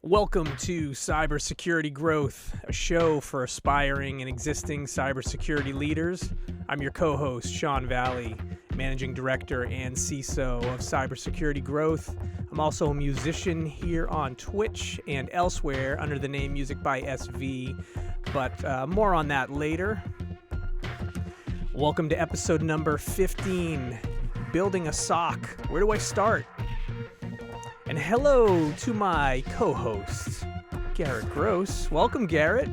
Welcome to Cybersecurity Growth, a show for aspiring and existing cybersecurity leaders. I'm your co-host, Sean Valley, Managing Director and CISO of Cybersecurity Growth. I'm also a musician here on Twitch and elsewhere under the name Music by SV, but more on that later. Welcome to episode number 15, Building a SOC. Where do I start? And hello to my co-host, Garrett Gross. Welcome, Garrett.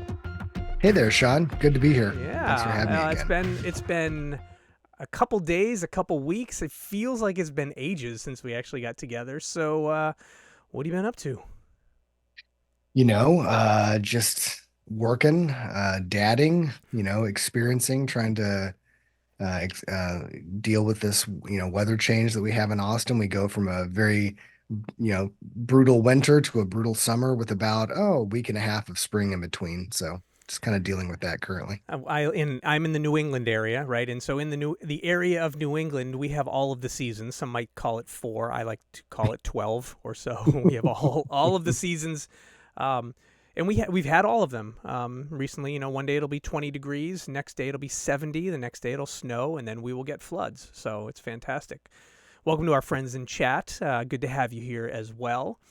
Hey there, Sean. Good to be here. Yeah, thanks for having me again. It's been a couple days, a couple weeks. It feels like it's been ages since we actually got together. So, what have you been up to? Just working, dadding. Experiencing, trying to deal with this, weather change that we have in Austin. We go from a very brutal winter to a brutal summer with about a week and a half of spring in between. So just kind of dealing with that currently. I'm in the New England area, right? And so in the area of New England, we have all of the seasons. Some might call it 4. I like to call it 12 or so. We have all of the seasons, and we've had all of them recently. One day it'll be 20 degrees, next day it'll be 70, the next day it'll snow, and then we will get floods. So it's fantastic. Welcome to our friends in chat. Good to have you here as well.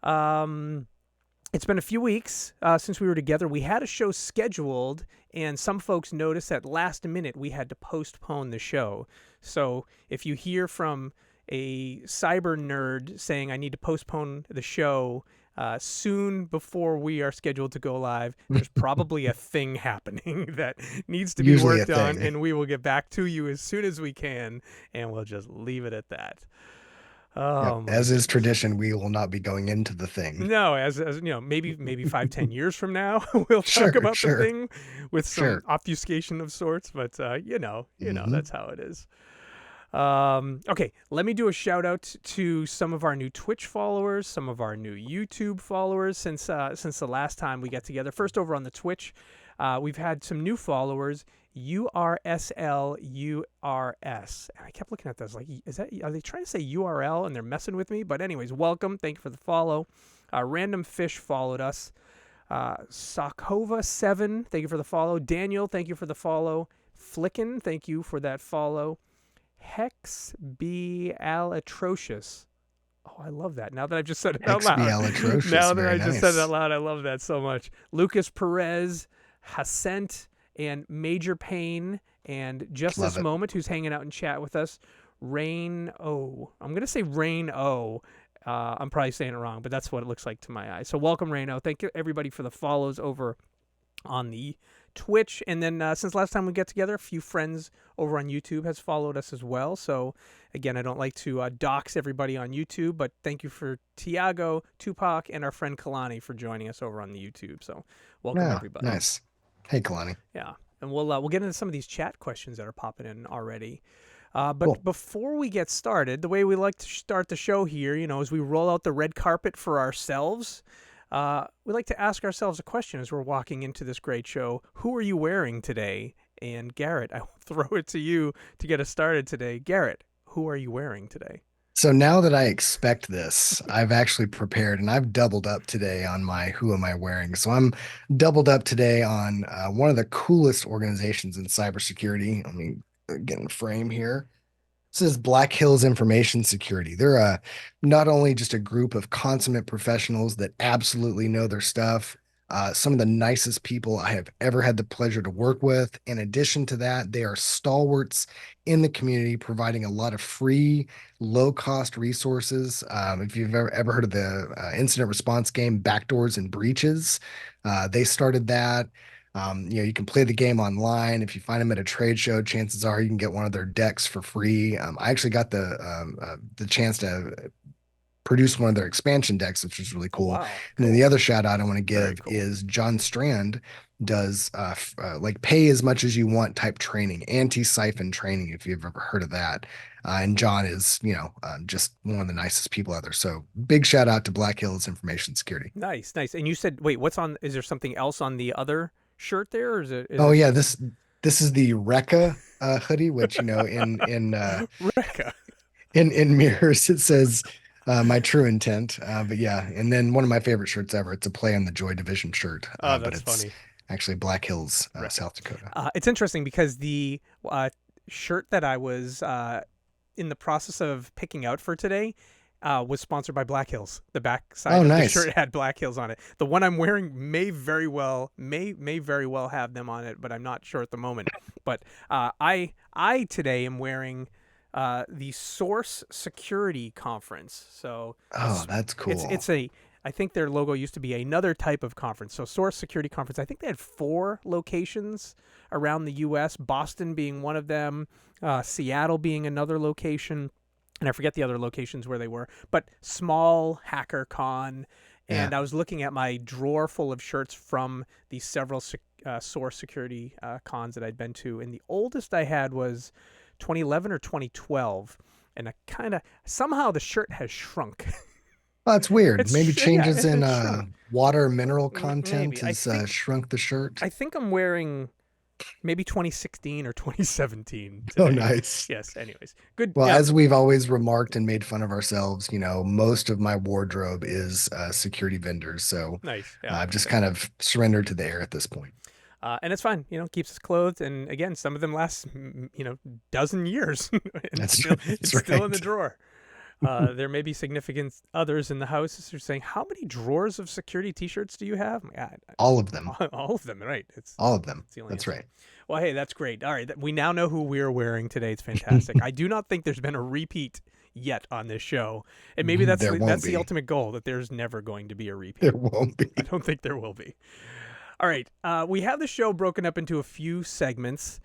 It's been a few weeks since we were together. We had a show scheduled, and some folks noticed that last minute we had to postpone the show. So if you hear from a cyber nerd saying, I need to postpone the show soon before we are scheduled to go live, there's probably a thing happening that needs to be Usually worked on, and we will get back to you as soon as we can, and we'll just leave it at that. Yep. As is tradition, we will not be going into the thing. No, as maybe 5-10 years from now we'll talk about the thing with some obfuscation of sorts, but that's how it is. Okay, let me do a shout out to some of our new Twitch followers, some of our new YouTube followers since the last time we got together. First, over on the Twitch, we've had some new followers, URSLURS. And I kept looking at this like, are they trying to say URL and they're messing with me? But anyways, welcome. Thank you for the follow. Random Fish followed us. Sakova7, thank you for the follow. Daniel, thank you for the follow. Flickin, thank you for that follow. Hex B Alatrocious. Oh, I love that. Now that I've just said it out loud. Now that I just said it out loud, I love that so much. Lucas Perez, Hasent, and Major Payne, and just love this it. Moment, who's hanging out in chat with us. Rain O. I'm going to say Rain O. I'm probably saying it wrong, but that's what it looks like to my eyes. So welcome, Rain O. Thank you, everybody, for the follows over on the Twitch. And then since last time we get together, a few friends over on YouTube has followed us as well. So again, I don't like to dox everybody on YouTube, but thank you for Tiago, Tupac, and our friend Kalani for joining us over on the YouTube. So welcome, everybody. Nice. Hey, Kalani. Yeah, and we'll get into some of these chat questions that are popping in already. But before we get started, the way we like to start the show here, is we roll out the red carpet for ourselves. We like to ask ourselves a question as we're walking into this great show. Who are you wearing today? And Garrett, I will throw it to you to get us started today. Garrett, who are you wearing today? So now that I expect this, I've actually prepared, and I've doubled up today on my who am I wearing. So I'm doubled up today on one of the coolest organizations in cybersecurity. Let me get in frame here. This is Black Hills Information Security. They're not only just a group of consummate professionals that absolutely know their stuff, some of the nicest people I have ever had the pleasure to work with. In addition to that, they are stalwarts in the community, providing a lot of free, low-cost resources. If you've ever heard of the incident response game Backdoors and Breaches, they started that. You can play the game online. If you find them at a trade show, chances are you can get one of their decks for free. I actually got the chance to produce one of their expansion decks, which is really cool. Wow, and then the other shout out I want to give is John Strand does like pay as much as you want type training, anti-siphon training, if you've ever heard of that. And John is, just one of the nicest people out there. So big shout out to Black Hills Information Security. Nice. And you said, wait, is there something else on the other shirt there? Or is it? Yeah, this is the Rekka hoodie, which in Rekka. in mirrors it says my true intent. But yeah, and then one of my favorite shirts ever. It's a play on the Joy Division shirt, Oh, but that's it's funny. actually Black Hills, Right. South Dakota. It's interesting because the shirt that I was in the process of picking out for today was sponsored by Black Hills. The back side Oh, of the nice. shirt had Black Hills on it. The one I'm wearing may very well have them on it, but I'm not sure at the moment. But I today am wearing the Source Security Conference. So Oh, that's cool. it's a I think their logo used to be another type of conference. So Source Security Conference. I think they had 4 locations around the U.S. Boston being one of them, Seattle being another location, and I forget the other locations where they were. But small hacker con, Yeah. and I was looking at my drawer full of shirts from the several Source Security cons that I'd been to, and the oldest I had was 2011 or 2012, and I kind of somehow the shirt has shrunk. Oh, that's weird. Maybe Yeah, changes in it's shrunk. water mineral Maybe content has shrunk the shirt. I think I'm wearing maybe 2016 or 2017 Oh, today. nice. Yes. Anyways, good. Well, Yeah. as we've always remarked and made fun of ourselves, most of my wardrobe is security vendors. So Nice. Yeah. I've just kind of surrendered to the air at this point. And it's fine. Keeps us clothed. And again, some of them last dozen years, and That's still that's it's still in the right. drawer. There may be significant others in the house who are saying, "How many drawers of security T-shirts do you have?" All of them. All of them, right? All of them. It's the only That's answer. right. Well, hey, that's great. All right, we now know who we're wearing today. It's fantastic. I do not think there's been a repeat yet on this show, and maybe There won't that's the be. ultimate goal, that there's never going to be a repeat. There won't be. I don't think there will be. All right, we have the show broken up into a few segments.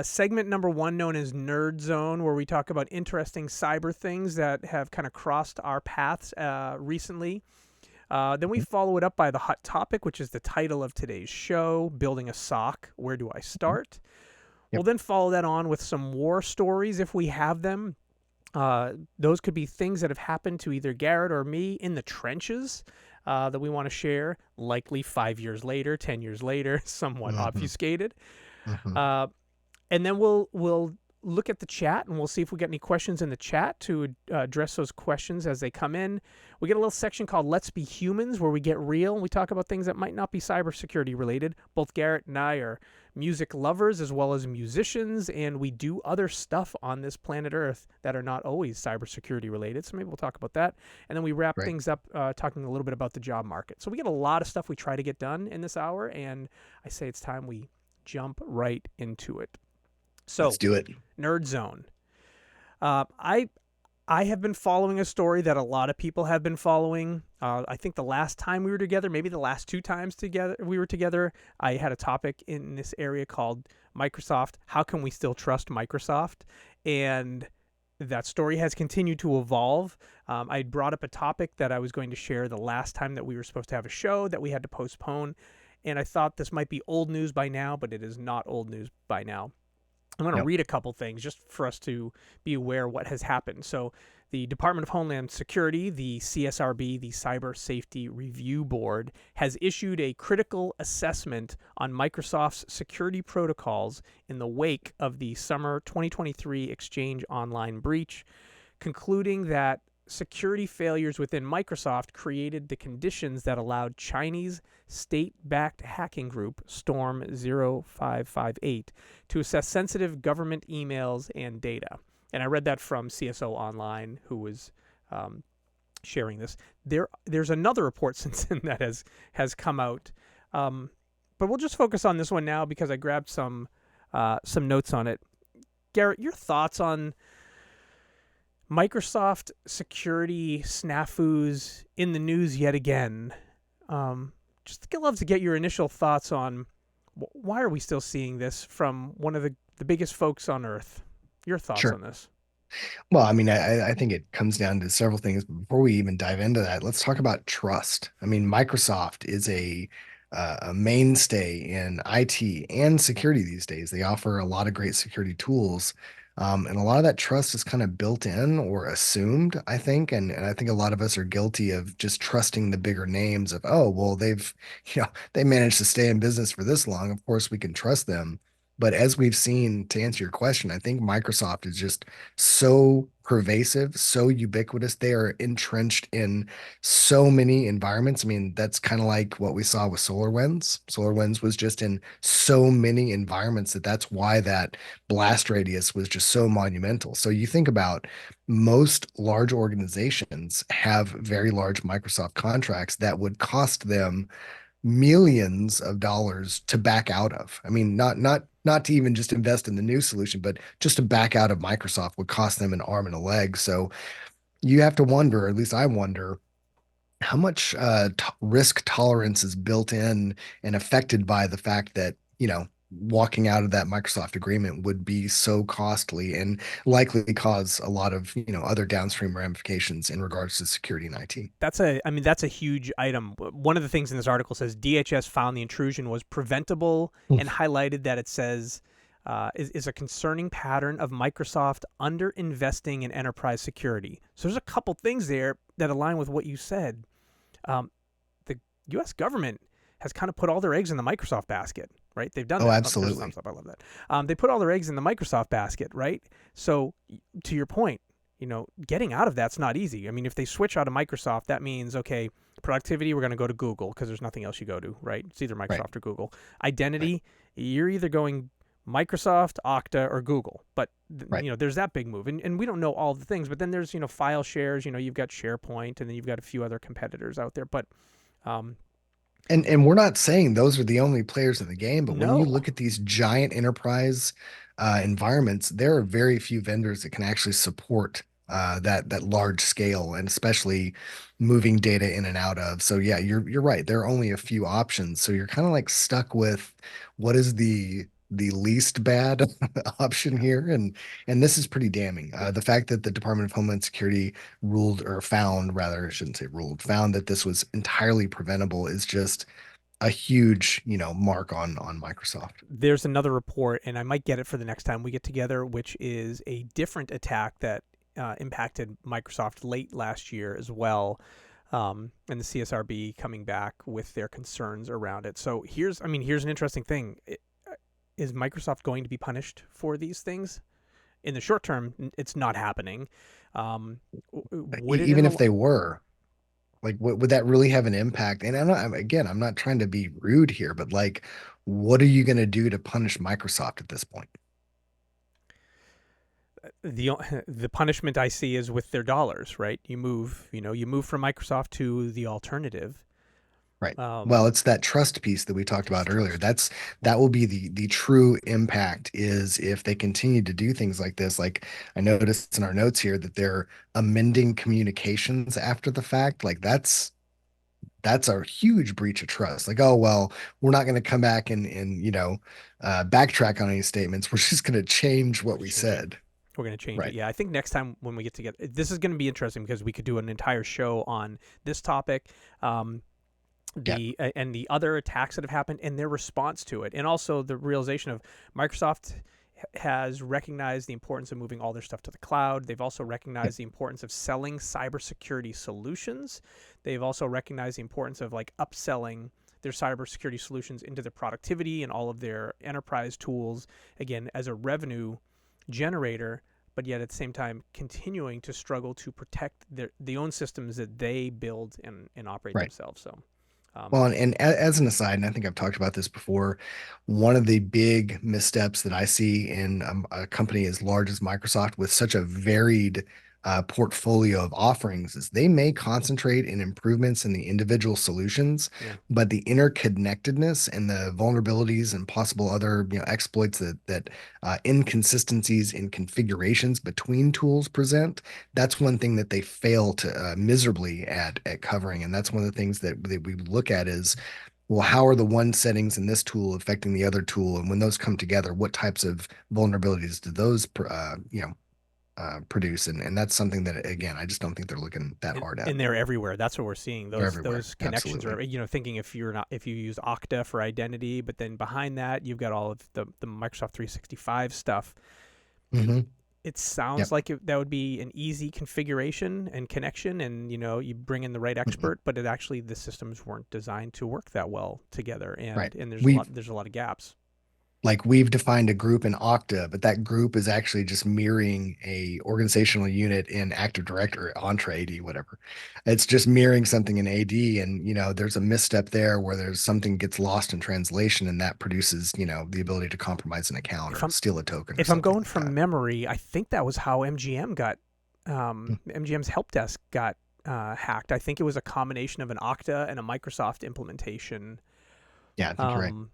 Segment number 1, known as Nerd Zone, where we talk about interesting cyber things that have kind of crossed our paths recently. Then we follow it up by the hot topic, which is the title of today's show, Building a SOC. Where do I start? We'll Yep. then follow that on with some war stories if we have them. Those could be things that have happened to either Garrett or me in the trenches that we want to share, likely 5 years later, 10 years later, somewhat hmm obfuscated. hmm Uh, and then we'll look at the chat and we'll see if we get any questions in the chat to address those questions as they come in. We get a little section called Let's Be Humans, where we get real and we talk about things that might not be cybersecurity related. Both Garrett and I are music lovers as well as musicians, and we do other stuff on this planet Earth that are not always cybersecurity related. So maybe we'll talk about that. And then we wrap Right. things up talking a little bit about the job market. So we get a lot of stuff we try to get done in this hour, and I say it's time we jump right into it. Let's So, do it. Nerd Zone. I have been following a story that a lot of people have been following. I think the last time we were together, maybe the last 2 times together we were together, I had a topic in this area called Microsoft. How can we still trust Microsoft? And that story has continued to evolve. I brought up a topic that I was going to share the last time that we were supposed to have a show that we had to postpone. And I thought this might be old news by now, but it is not old news by now. I'm going to Yep. read a couple things just for us to be aware what has happened. So, the Department of Homeland Security, the CSRB, the Cyber Safety Review Board, has issued a critical assessment on Microsoft's security protocols in the wake of the summer 2023 Exchange Online breach, concluding that security failures within Microsoft created the conditions that allowed Chinese state-backed hacking group Storm 0558 to assess sensitive government emails and data. And I read that from CSO Online, who was sharing this. There's another report since then that has come out, but we'll just focus on this one now because I grabbed some notes on it. Garrett, your thoughts on Microsoft security snafus in the news yet again? Just love to get your initial thoughts on why are we still seeing this from one of the biggest folks on earth. Your thoughts Sure. on this? Well, I mean, I think it comes down to several things. But before we even dive into that, let's talk about trust. I mean, Microsoft is a mainstay in IT and security these days. They offer a lot of great security tools. And a lot of that trust is kind of built in or assumed, I think. And I think a lot of us are guilty of just trusting the bigger names of, oh, well, they managed to stay in business for this long. Of course, we can trust them. But as we've seen, to answer your question, I think Microsoft is just so pervasive, so ubiquitous. They are entrenched in so many environments. I mean, that's kind of like what we saw with SolarWinds. SolarWinds was just in so many environments that's why that blast radius was just so monumental. So you think about most large organizations have very large Microsoft contracts that would cost them millions of dollars to back out of. I mean, not to even just invest in the new solution, but just to back out of Microsoft would cost them an arm and a leg. So you have to wonder, or at least I wonder, how much risk tolerance is built in and affected by the fact that, walking out of that Microsoft agreement would be so costly and likely cause a lot of, other downstream ramifications in regards to security and IT. That's a huge item. One of the things in this article says DHS found the intrusion was preventable and highlighted that it says is a concerning pattern of Microsoft underinvesting in enterprise security. So there's a couple things there that align with what you said. The U.S. government has kind of put all their eggs in the Microsoft basket, right? They've done Oh, that. absolutely. Thumbs up. I love that. They put all their eggs in the Microsoft basket, right? So to your point, getting out of that's not easy. I mean, if they switch out of Microsoft, that means, okay, productivity, we're going to go to Google because there's nothing else you go to, right? It's either Microsoft Right. or Google. Identity, you're either going Microsoft, Okta, or Google. But, Right. There's that big move. And we don't know all the things, but then there's, file shares, you've got SharePoint, and then you've got a few other competitors out there. But And we're not saying those are the only players in the game, but when you no, look at these giant enterprise environments, there are very few vendors that can actually support that large scale, and especially moving data in and out of. So yeah, you're right. There are only a few options. So you're kind of like stuck with what is the least bad option here, and this is pretty damning. The fact that the Department of Homeland Security ruled, or found rather, I shouldn't say ruled, found that this was entirely preventable is just a huge, mark on Microsoft. there's another report, and I might get it for the next time we get together, which is a different attack that impacted Microsoft late last year as well. And the CSRB coming back with their concerns around it. So here's an interesting thing. Is Microsoft going to be punished for these things? In the short term, it's not happening. Would it in Even the if they were, like, would that really have an impact? And I'm not trying to be rude here, but like, what are you going to do to punish Microsoft at this point? the the punishment I see is with their dollars, right? You move from Microsoft to the alternative. Right. Um, Well, it's that trust piece that we talked about earlier. That will be the true impact, is if they continue to do things like this. Like, I noticed in our notes here that they're amending communications after the fact. Like, that's a huge breach of trust. Like, oh well, we're not going to come back and backtrack on any statements. We're just going to change we're what going to we change it. said. We're going to change it. Right. Yeah, I think next time when we get together, this is going to be interesting because we could do an entire show on this topic. Yeah. And the other attacks that have happened and their response to it, and also the realization of Microsoft has recognized the importance of moving all their stuff to the cloud. They've also Yep. recognized the importance of selling cybersecurity solutions. They've also recognized the importance of like upselling their cybersecurity solutions into their productivity and all of their enterprise tools, again, as a revenue generator, but yet at the same time continuing to struggle to protect the own systems that they build and operate Right. themselves. So Well, and as an aside, and I think I've talked about this before, one of the big missteps that I see in a company as large as Microsoft with such a varied portfolio of offerings is they may concentrate in improvements in the individual solutions, yeah, but the interconnectedness and the vulnerabilities and possible other exploits that inconsistencies in configurations between tools present, that's one thing that they fail to miserably at covering. And that's one of the things that we look at is, well, how are the one settings in this tool affecting the other tool? And when those come together, what types of vulnerabilities do those, produce? And that's something that, again, I just don't think they're looking that hard at. and they're everywhere. That's what we're seeing. They're Those everywhere. connections Absolutely. are, thinking if you use Okta for identity, but then behind that you've got all of the Microsoft 365 stuff. Hmm. It sounds Yep. like that would be an easy configuration and connection, and you bring in the right expert, but it actually the systems weren't designed to work that well together, Right. and We there's a lot of gaps. Like we've defined a group in Okta, but that group is actually just mirroring a organizational unit in Active Directory, Entra AD, whatever. It's just mirroring something in AD, and there's a misstep there where there's something gets lost in translation, and that produces the ability to compromise an account If or I'm steal a token or if I'm something going like from that. memory, I think that was how MGM got Hmm. MGM's help desk got hacked. I think it was a combination of an Okta and a Microsoft implementation. Yeah, I think you're right. Um,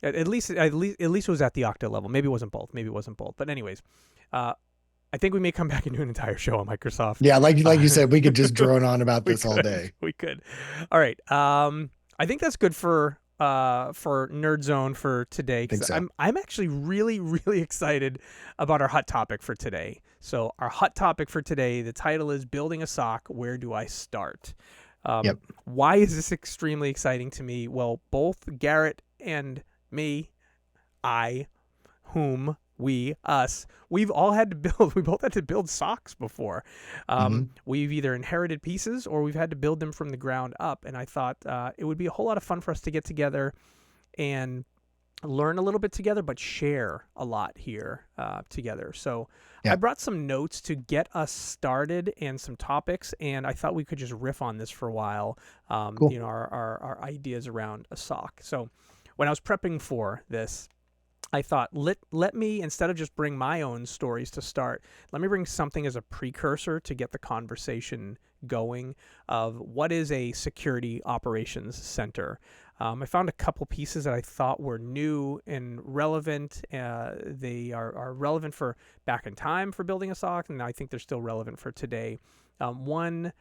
at least it was at the Okta level. Maybe it wasn't both. Maybe it wasn't both. But anyways, uh, I think we may come back and do an entire show on Microsoft. Yeah, like you Uh, said, we could just drone on about we this all could. day. We could. All right. I think that's good for Nerd Zone for today I think because so. I'm actually really really excited about our hot topic for today. So our hot topic for today, the title is "Building a SOC. Where do I start?" Yep. Why is this extremely exciting to me? Well, both Garrett and me, I, whom, we, us, we've all had to build, we both had to build socks before. Hmm. We've either inherited pieces or we've had to build them from the ground up. And I thought it would be a whole lot of fun for us to get together and learn a little bit together, but share a lot here together. So I Yeah. brought some notes to get us started and some topics, and I thought we could just riff on this for a while. Cool. Our ideas around a SOC. So when I was prepping for this, I thought let me, instead of just bring my own stories to start, let me bring something as a precursor to get the conversation going of what is a security operations center. I found a couple pieces that I thought were new and relevant. They are relevant for back in time for building a SOC, and I think they're still relevant for today. One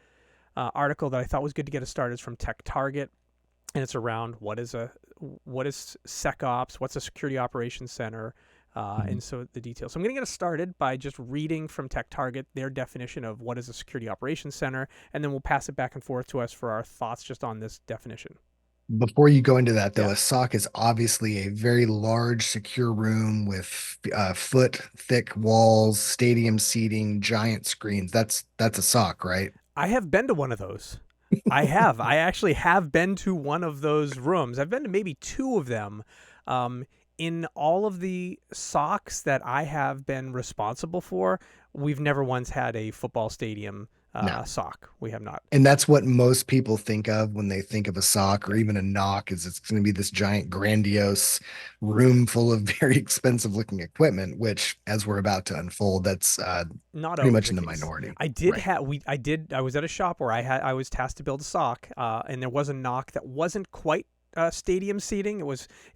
article that I thought was good to get us started is from Tech Target, and it's around what is SecOps, what's a security operations center, Mhm. and so the details. So I'm going to get us started by just reading from Tech Target their definition of what is a security operations center, and then we'll pass it back and forth to us for our thoughts just on this definition. Before you go into that, though, Yeah, a SOC is obviously a very large, secure room with foot-thick walls, stadium seating, giant screens. That's a SOC, right? I have been to one of those. I have. I actually have been to one of those rooms. I've been to maybe two of them. In all of the SOCs that I have been responsible for, we've never once had a football stadium No. SOC. We have not. And that's what most people think of when they think of a SOC or Yeah. even a NOC is it's going to be this giant, grandiose room full of very expensive looking equipment, which, as we're about to unfold, that's Not pretty always much the in the case. minority. I did Right. have we I did I was at a shop where I was tasked to build a SOC, and there was a knock that wasn't quite stadium seating. It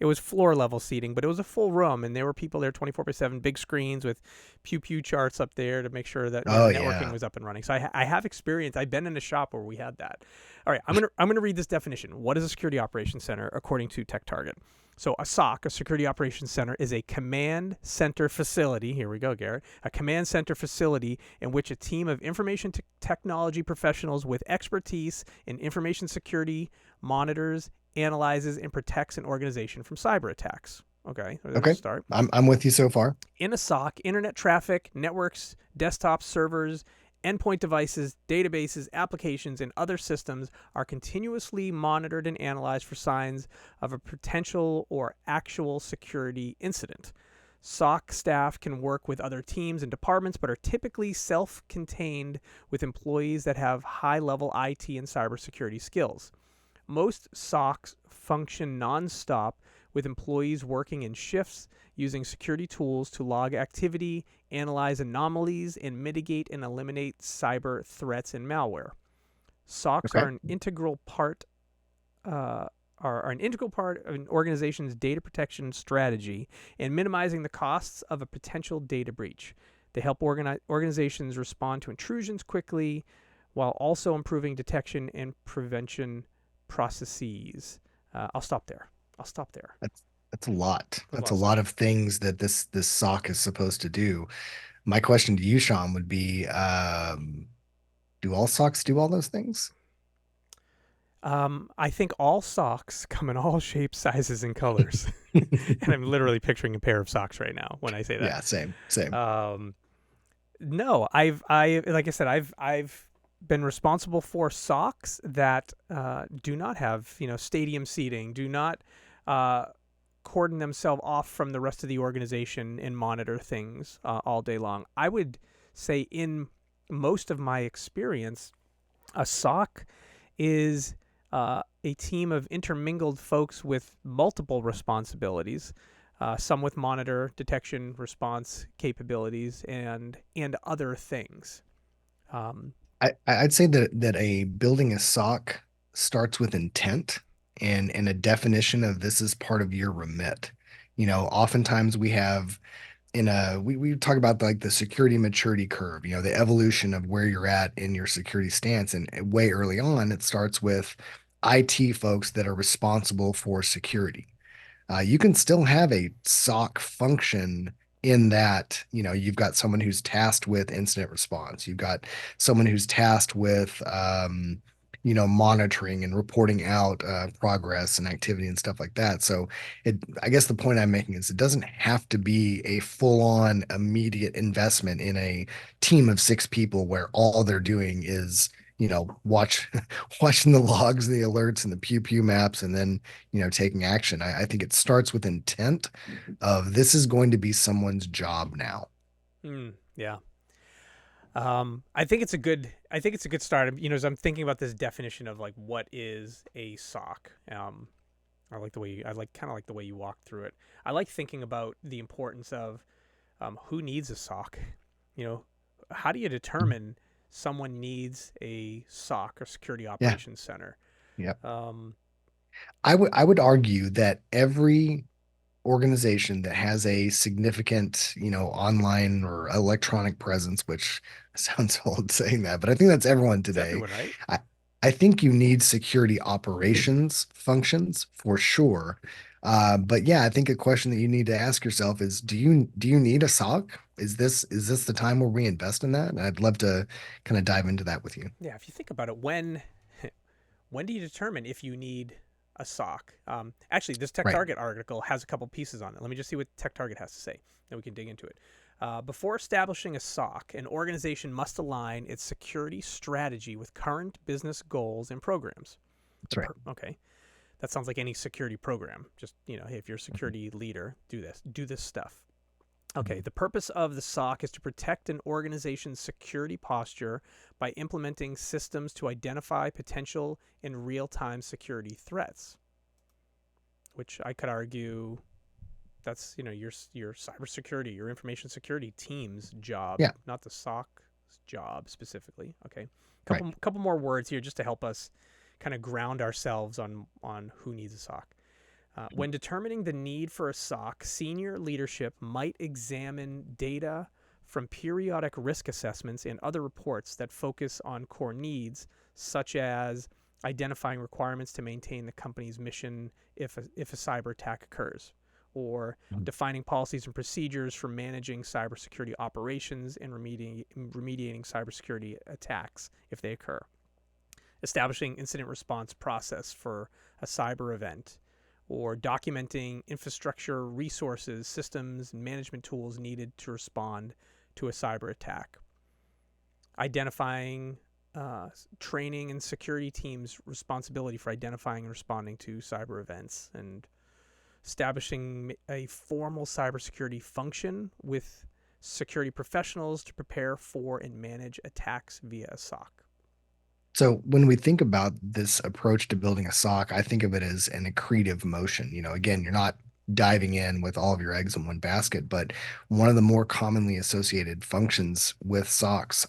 was floor level seating, but it was a full room, and there were people there 24/7, big screens with pew pew charts up there to make sure that Oh, networking yeah. was up and running. So I have experience. I've been in a shop where we had that. All right, I'm gonna read this definition. What is a security operations center according to TechTarget? So a SOC, a security operations center, is a command center facility. Here we go, Garrett. A command center facility in which a team of information technology professionals with expertise in information security monitors, analyzes, and protects an organization from cyber attacks. Okay, so there's a Okay. start. I'm with you so far. In a SOC, internet traffic, networks, desktop servers, endpoint devices, databases, applications, and other systems are continuously monitored and analyzed for signs of a potential or actual security incident. SOC staff can work with other teams and departments, but are typically self contained with employees that have high level IT and cybersecurity skills. Most SOCs function nonstop with employees working in shifts using security tools to log activity, analyze anomalies, and mitigate and eliminate cyber threats and malware. SOCs Okay. uh, are an integral part of an organization's data protection strategy in minimizing the costs of a potential data breach. They help organizations respond to intrusions quickly while also improving detection and prevention processes. I'll stop there. I'll stop there. That's a lot. That's a That's lot a of lot stuff. of things that this SOC is supposed to do. My question to you, Sean, would be, do all SOCs do all those things? I think all socks come in all shapes, sizes, and colors. And I'm literally picturing a pair of socks right now when I say Yeah, that. same, same. Um, no, like I said, I've been responsible for socks that do not have stadium seating, do not uh, cordon themselves off from the rest of the organization and monitor things all day long. I would say, in most of my experience, a SOC is a team of intermingled folks with multiple responsibilities, some with monitor, detection, response capabilities, and other things. Um, I'd say that a building a SOC starts with intent and a definition of this is part of your remit. Oftentimes we have we talk about like the security maturity curve, the evolution of where you're at in your security stance. And way early on, it starts with IT folks that are responsible for security. You can still have a SOC function in that, you've got someone who's tasked with incident response. You've got someone who's tasked with, monitoring and reporting out progress and activity and stuff like that. So I guess the point I'm making is it doesn't have to be a full-on immediate investment in a team of 6 people where all they're doing is watching the logs and the alerts and the pew pew maps and then taking action. I think it starts with intent of this is going to be someone's job now. yeah. I think it's a good. I think it's a good start. As I'm thinking about this definition of like what is a SOC. I like the way I kind of like the way you walk through it. I like thinking about the importance of who needs a SOC. How do you determine someone needs a SOC or security Yeah. operations center? Yeah. Um, I would argue that every organization that has a significant, online or electronic presence, which sounds old saying that, but I think that's everyone it's today. everyone, right? I, I think you need security operations functions for sure. But yeah, I think a question that you need to ask yourself is, do you need a SOC? Is this the time where we invest in that? And I'd love to kind of dive into that with you. Yeah. If you think about it, when do you determine if you need a SOC? Actually, this Tech Right. Target article has a couple pieces on it. Let me just see what Tech Target has to say, then we can dig into it. Before establishing a SOC, an organization must align its security strategy with current business goals and programs. That's right. Okay, that sounds like any security program. Just hey, if you're a security leader, do this stuff. Okay, the purpose of the SOC is to protect an organization's security posture by implementing systems to identify potential and real-time security threats, which I could argue that's your cybersecurity, your information security team's job, Yeah. not the SOC's job specifically. Okay, Right. couple more words here just to help us kind of ground ourselves on who needs a SOC. When determining the need for a SOC, senior leadership might examine data from periodic risk assessments and other reports that focus on core needs, such as identifying requirements to maintain the company's mission if a cyber attack occurs, or defining policies and procedures for managing cybersecurity operations and remediating cybersecurity attacks if they occur, establishing incident response process for a cyber event, or documenting infrastructure, resources, systems, and management tools needed to respond to a cyber attack. Identifying training and security teams' responsibility for identifying and responding to cyber events, and establishing a formal cybersecurity function with security professionals to prepare for and manage attacks via a SOC. So when we think about this approach to building a SOC, I think of it as an accretive motion. Again, you're not diving in with all of your eggs in one basket, but one of the more commonly associated functions with SOCs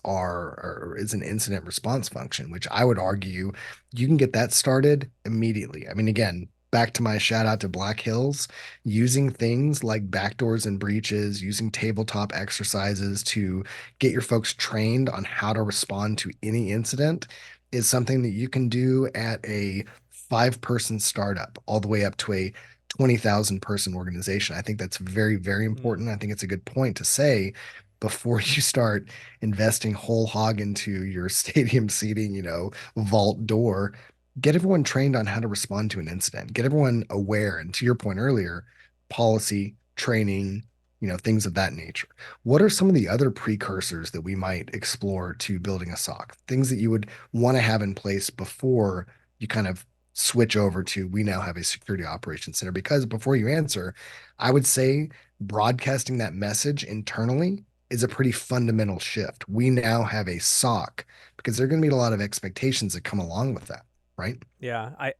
is an incident response function, which I would argue you can get that started immediately. I mean, again, back to my shout out to Black Hills, using things like backdoors and breaches, using tabletop exercises to get your folks trained on how to respond to any incident is something that you can do at a 5-person startup all the way up to a 20,000 person organization. I think that's very, very Mm. important. I think it's a good point to say before you start investing whole hog into your stadium seating, vault door, get everyone trained on how to respond to an incident, get everyone aware. And to your point earlier, policy, training, things of that nature. What are some of the other precursors that we might explore to building a SOC? Things that you would want to have in place before you kind of switch over to we now have a security operations center? Because before you answer, I would say broadcasting that message internally is a pretty fundamental shift. We now have a SOC because there are going to be a lot of expectations that come along with that, right? Yeah, I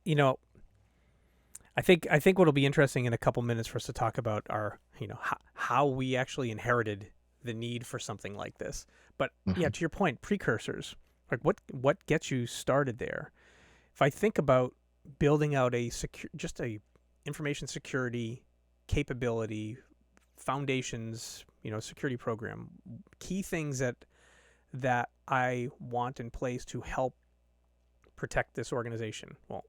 think what'll be interesting in a couple minutes for us to talk about are, how we actually inherited the need for something like this. But yeah, Mhm. to your point, precursors. Like what gets you started there? If I think about building out just a information security capability, foundations, security program, key things that I want in place to help protect this organization. Well,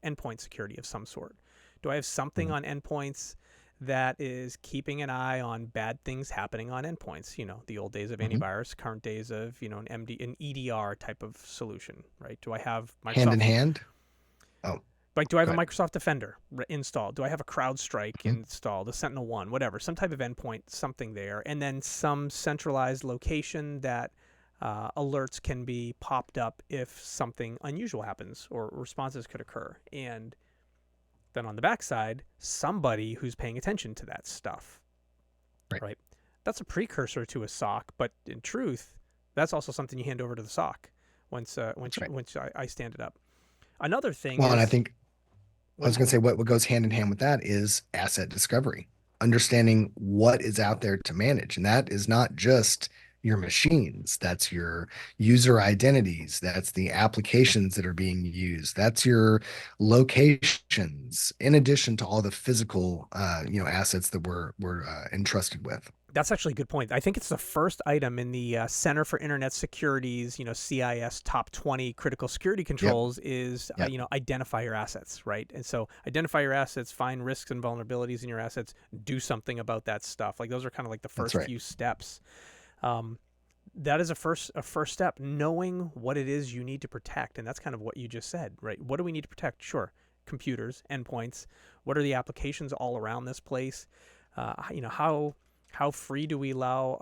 endpoint security of some sort. Do I have something Mhm. on endpoints that is keeping an eye on bad things happening on endpoints? The old days of Mhm. antivirus, current days of, an EDR type of solution, right? Do I have Hand in Microsoft hand. Oh, like, do I have go a ahead. Microsoft Defender installed? Do I have a CrowdStrike Mhm. installed, a Sentinel-1, whatever, some type of endpoint, something there, and then some centralized location that alerts can be popped up if something unusual happens or responses could occur. And then on the backside, somebody who's paying attention to that stuff, Right. right? That's a precursor to a SOC, but in truth, that's also something you hand over to the SOC once That's right. I stand it up. Another thing Well, and I is think I was what going to say what goes hand in hand with that is asset discovery, understanding what is out there to manage. And that is not just your machines, that's your user identities, that's the applications that are being used, that's your locations, in addition to all the physical, assets that we're entrusted with. That's actually a good point. I think it's the first item in the Center for Internet Security's, CIS top 20 critical security Yep. controls is, Yep. identify your assets, right? And so identify your assets, find risks and vulnerabilities in your assets, do something about that stuff. Like those are kind of like the That's first right. few steps. Um, that is a first step, knowing what it is you need to protect, and that's kind of what you just said, right? What do we need to protect? Sure, computers, endpoints. What are the applications all around this place? How free do we allow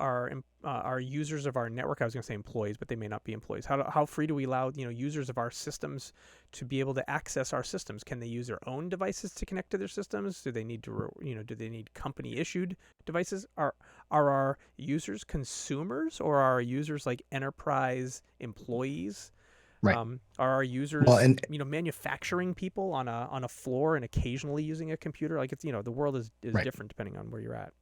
our users of our network? I was going to say employees, but they may not be employees. How free do we allow users of our systems to be able to access our systems? Can they use their own devices to connect to their systems? Do they need do they need company issued devices? Are our users consumers, or are our users like enterprise employees? Right. Are our Well, users, and manufacturing people on a floor and occasionally using a computer? Like it's the world is right. different depending on where you're at.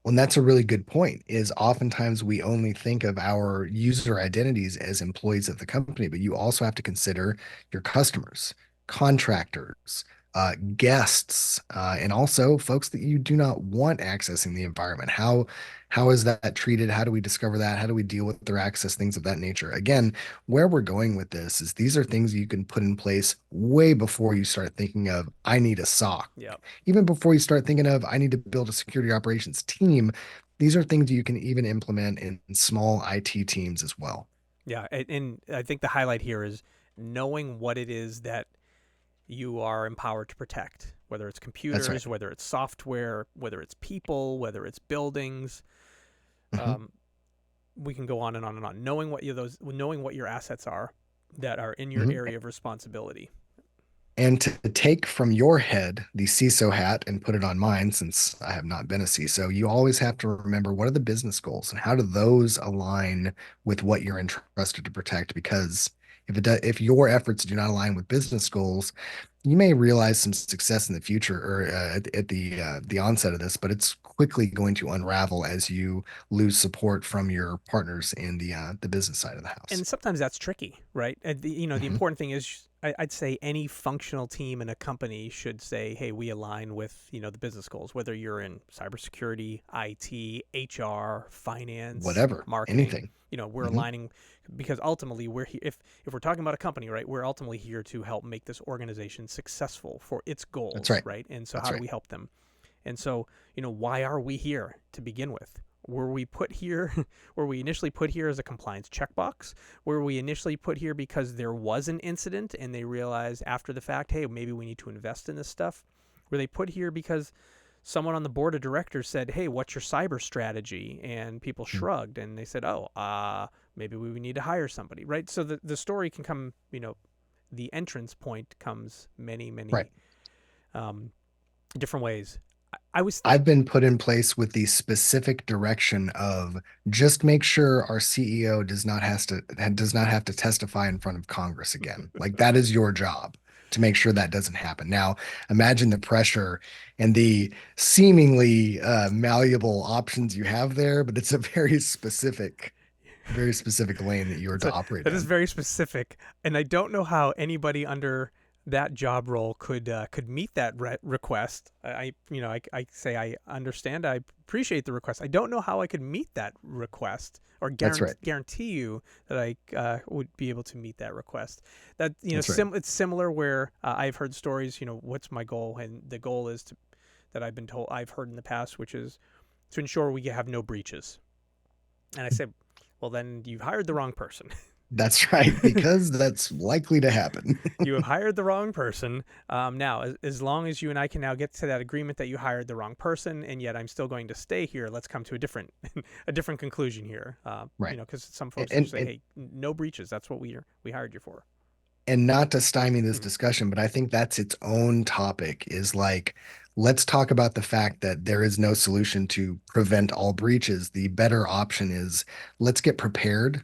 Well, and that's a really good point, is oftentimes we only think of our user identities as employees of the company, but you also have to consider your customers, contractors, guests, and also folks that you do not want accessing the environment. How is that treated? How do we discover that? How do we deal with their access, things of that nature? Again, where we're going with this is these are things you can put in place way before you start thinking of, I need a SOC. Yeah. Even before you start thinking of, I need to build a security operations team, these are things you can even implement in small IT teams as well. Yeah, and I think the highlight here is knowing what it is that you are empowered to protect, whether it's That's right. computers, whether it's software, whether it's people, whether it's buildings. Mhm. Um, we can go on and on and on. Knowing what your assets are that are in your Mhm. area of responsibility. And to take from your head the CISO hat and put it on mine, since I have not been a CISO, you always have to remember what are the business goals and how do those align with what you're entrusted to protect? Because if your efforts do not align with business goals, you may realize some success in the future or at the onset of this, but it's quickly going to unravel as you lose support from your partners in the business side of the house. And sometimes that's tricky, right? And the Hmm. important thing is, I'd say any functional team in a company should say, hey, we align with the business goals, whether you're in cybersecurity, IT, HR, finance, Whatever, marketing. anything. We're Hmm. aligning because ultimately if we're talking about a company, right, we're ultimately here to help make this organization successful for its That's goals, right. right? And so That's how do right. we help them? And so, why are we here to begin with? Were we put here? Were we initially put here as a compliance checkbox? Were we initially put here because there was an incident and they realized after the fact, hey, maybe we need to invest in this stuff? Were they put here because someone on the board of directors said, hey, what's your cyber strategy? And people Mm. shrugged and they said, oh, maybe we need to hire somebody, right? So the story can come, the entrance point comes many Right. um, different ways. I was I've been put in place with the specific direction of just make sure our CEO does not have to testify in front of Congress again. Like that is your job to make sure that doesn't happen. Now, imagine the pressure and the seemingly malleable options you have there, but it's a very specific lane that you are That's to a operate that is in. very specific, and I don't know how anybody under that job role could meet that request. I say I understand, I appreciate the request. I don't know how I could meet that request or That's right. guarantee you that I would be able to meet that request. That That's right. it's similar where I've heard stories. What's my goal, and the goal is to that I've heard in the past, which is to ensure we have no breaches. And I said, well, then you've hired the wrong person. That's right, because that's likely to happen. You have hired the wrong person. Now, as long as you and I can now get to that agreement that you hired the wrong person, and yet I'm still going to stay here, let's come to a different a different conclusion here. Right. Because some folks will And, say, and hey, no breaches. That's what we hired you for. and not to stymie this Mhm. discussion, but I think that's its own topic is like, let's talk about the fact that there is no solution to prevent all breaches. The better option is let's get prepared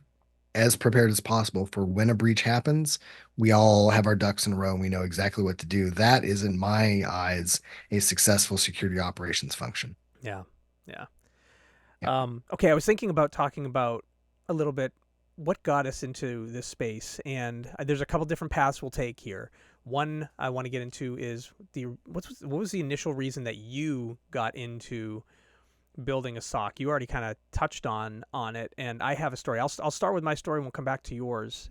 as possible for when a breach happens. We all have our ducks in a row and we know exactly what to do. That is, in my eyes, a successful security operations function. Yeah, yeah. Yeah. Okay, I was thinking about talking about a little bit what got us into this space, and there's a couple different paths we'll take here. One I want to get into is what was the initial reason that you got into building a SOC? You already kind of touched on it, and I have a story. I'll start with my story, and we'll come back to yours.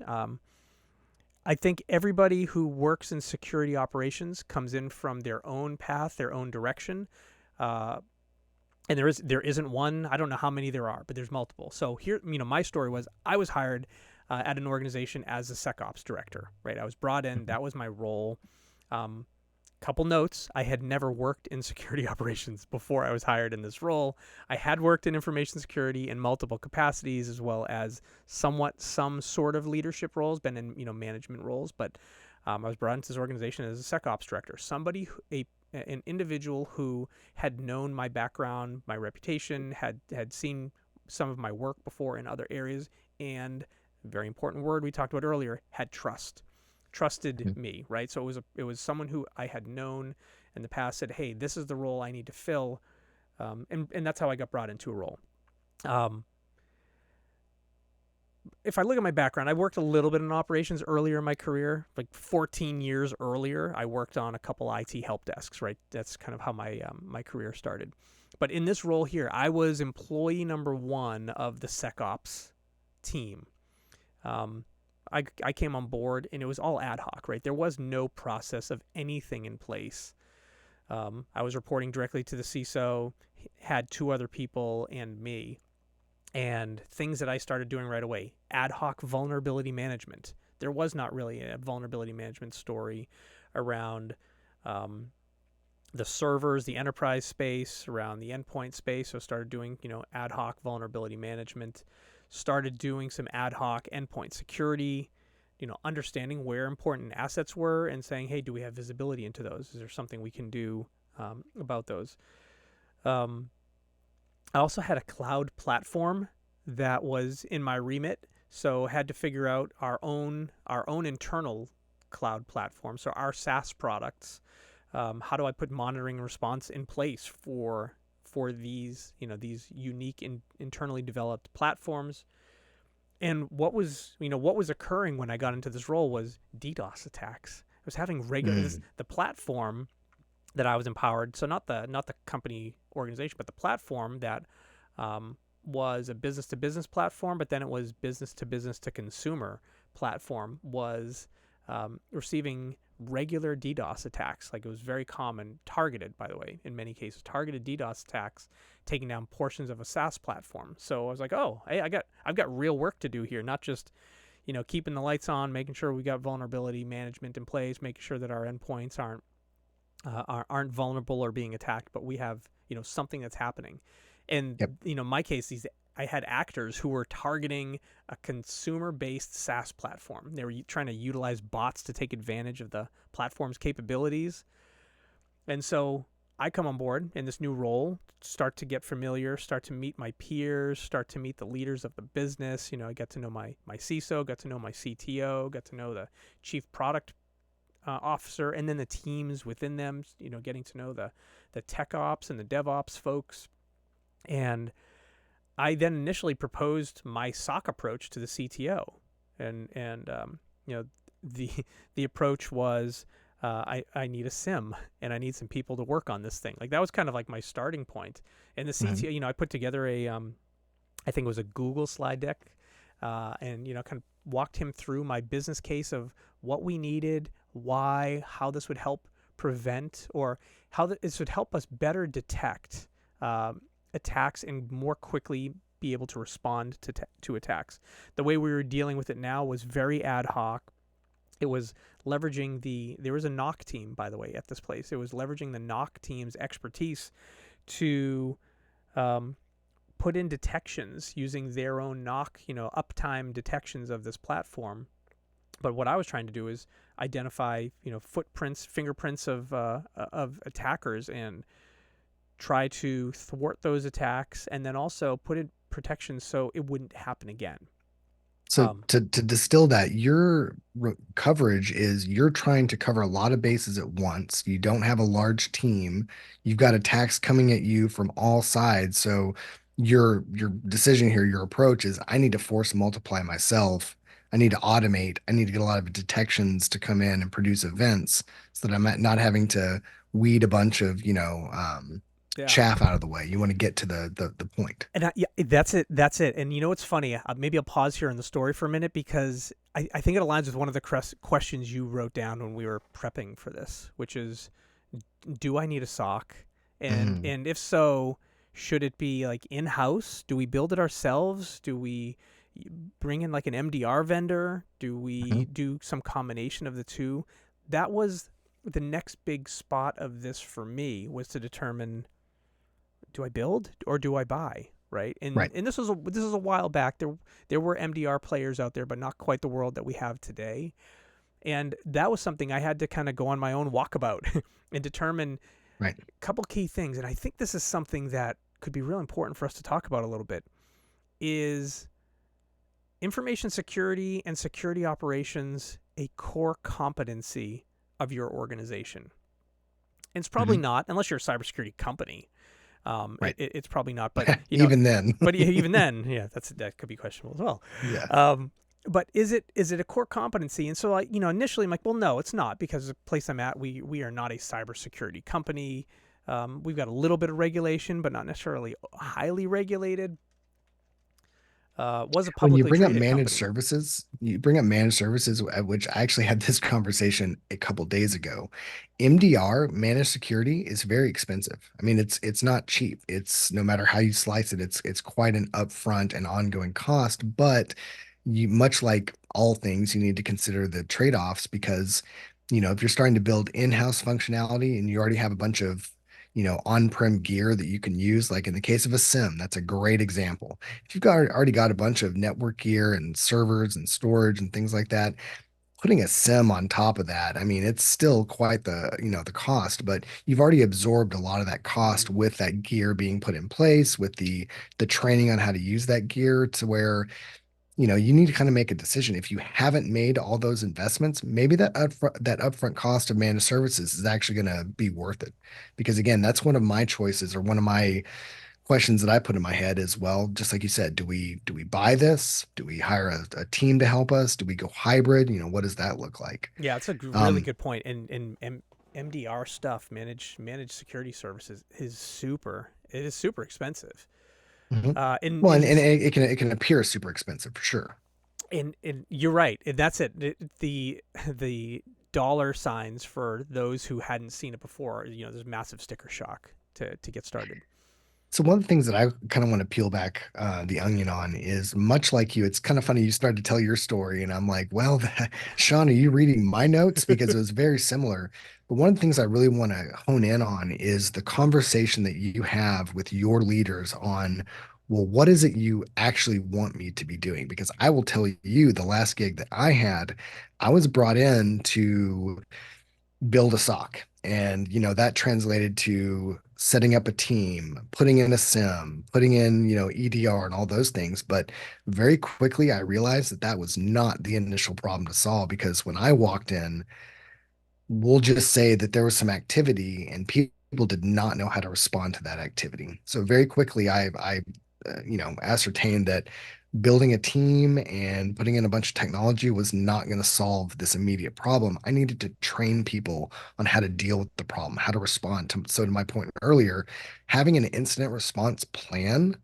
I think everybody who works in security operations comes in from their own path, their own direction. Uh, and there isn't one. I don't know how many there are, but there's multiple. So here, my story was I was hired at an organization as a SecOps director. Right, I was brought in. That was my role. Couple notes: I had never worked in security operations before I was hired in this role. I had worked in information security in multiple capacities, as well as some sort of leadership roles, been in management roles, but I was brought into this organization as a SecOps director, an individual who had known my background, my reputation, had seen some of my work before in other areas, and very important word we talked about earlier, had trusted me, right? So it was someone who I had known in the past, said, hey, this is the role I need to fill, and that's how I got brought into a role. If I look at my background, I worked a little bit in operations earlier in my career, like 14 years earlier. I worked on a couple IT help desks, right? That's kind of how my career started. But in this role here, I was employee number one of the SecOps team. I came on board, and it was all ad hoc, right? There was no process of anything in place. I was reporting directly to the CISO, had two other people and me. And things that I started doing right away: ad hoc vulnerability management. There was not really a vulnerability management story around the servers, the enterprise space, around the endpoint space. So started doing ad hoc vulnerability management. Started doing some ad hoc endpoint security. Understanding where important assets were and saying, hey, do we have visibility into those? Is there something we can do about those? I also had a cloud platform that was in my remit, so had to figure out our own internal cloud platform. So our SaaS products. How do I put monitoring and response in place for these these unique internally developed platforms? And what was occurring when I got into this role was DDoS attacks. I was having the platform that I was empowered. So not the company organization, but the platform that was a business to business platform, but then it was business to consumer platform, was receiving regular DDoS attacks. Like, it was very common, targeted, by the way, in many cases, targeted DDoS attacks, taking down portions of a SaaS platform. So I was like, oh, hey, I've got real work to do here, not just keeping the lights on, making sure we got vulnerability management in place, making sure that our endpoints aren't vulnerable or being attacked, but we have something that's happening. And Yep. in my case, these I had actors who were targeting a consumer-based SaaS platform. They were trying to utilize bots to take advantage of the platform's capabilities. And so I come on board in this new role, start to get familiar, start to meet my peers, start to meet the leaders of the business. I get to know my CISO, got to know my CTO, got to know the chief product officer, and then the teams within them, getting to know the tech ops and the DevOps folks. And I then initially proposed my SOC approach to the CTO. And the the approach was, I need a SIM and I need some people to work on this thing. Like that was kind of like my starting point. And the CTO, I put together I think it was a Google slide deck, and kind of walked him through my business case of what we needed, why, how this would help prevent, or how this would help us better detect attacks and more quickly be able to respond to attacks. The way we were dealing with it now was very ad hoc. It was leveraging there was a NOC team, by the way, at this place. It was leveraging the NOC team's expertise to put in detections using their own NOC, uptime detections of this platform. But what I was trying to do is identify, footprints, fingerprints of attackers, and try to thwart those attacks, and then also put in protections so it wouldn't happen again. So to distill that, your coverage is you're trying to cover a lot of bases at once. You don't have a large team. You've got attacks coming at you from all sides. So your decision here, your approach is I need to force multiply myself. I need to automate. I need to get a lot of detections to come in and produce events so that I'm not having to weed a bunch of, chaff out of the way. You want to get to the point. And yeah, that's it. That's it. And what's funny? Maybe I'll pause here in the story for a minute because I think it aligns with one of the questions you wrote down when we were prepping for this, which is, do I need a SOC? And if so, should it be like in-house? Do we build it ourselves? Do we bring in like an MDR vendor? Do we do some combination of the two? That was the next big spot of this for me, was to determine, do I build or do I buy? Right. And this was a while back. There were MDR players out there, but not quite the world that we have today. And that was something I had to kind of go on my own walkabout and determine a couple key things. And I think this is something that could be real important for us to talk about a little bit, is information security and security operations a core competency of your organization? And it's probably not, unless you're a cybersecurity company. It's probably not, but even then, yeah, that could be questionable as well. Yeah. But is it a core competency? And so, initially I'm like, well, no, it's not, because the place I'm at, we are not a cybersecurity company. We've got a little bit of regulation, but not necessarily highly regulated. Was a publicly when you bring up traded managed company. services, you bring up managed services, which I actually had this conversation a couple days ago. MDR, managed security, is very expensive. I mean, it's not cheap. It's, no matter how you slice it, it's quite an upfront and ongoing cost. But much like all things, you need to consider the trade-offs, because if you're starting to build in-house functionality and you already have a bunch of on-prem gear that you can use, like in the case of a SIM, that's a great example. If you've already got a bunch of network gear and servers and storage and things like that, putting a SIM on top of that, I mean, it's still quite the cost, but you've already absorbed a lot of that cost with that gear being put in place, with the training on how to use that gear, to where you need to kind of make a decision. If you haven't made all those investments, maybe that upfront cost of managed services is actually going to be worth it. Because again, that's one of my choices, or one of my questions that I put in my head as well. Just like you said, do we buy this? Do we hire a team to help us? Do we go hybrid? What does that look like? Yeah, it's a really good point. And MDR stuff, managed security services, is super expensive. Well, and it can appear super expensive for sure. And you're right. And that's it. The dollar signs for those who hadn't seen it before, there's massive sticker shock to get started. So one of the things that I kind of want to peel back the onion on is, much like you, it's kind of funny, you started to tell your story and I'm like, well, Sean, are you reading my notes? Because it was very similar. But one of the things I really want to hone in on is the conversation that you have with your leaders on well, what is it you actually want me to be doing? Because I will tell you, the last gig that I had, I was brought in to build a SOC. And, that translated to setting up a team, putting in a SIM, putting in, EDR and all those things. But very quickly, I realized that that was not the initial problem to solve because when I walked in, we'll just say that there was some activity and people did not know how to respond to that activity. So very quickly, I ascertained that building a team and putting in a bunch of technology was not going to solve this immediate problem. I needed to train people on how to deal with the problem, how to respond to. So to my point earlier, having an incident response plan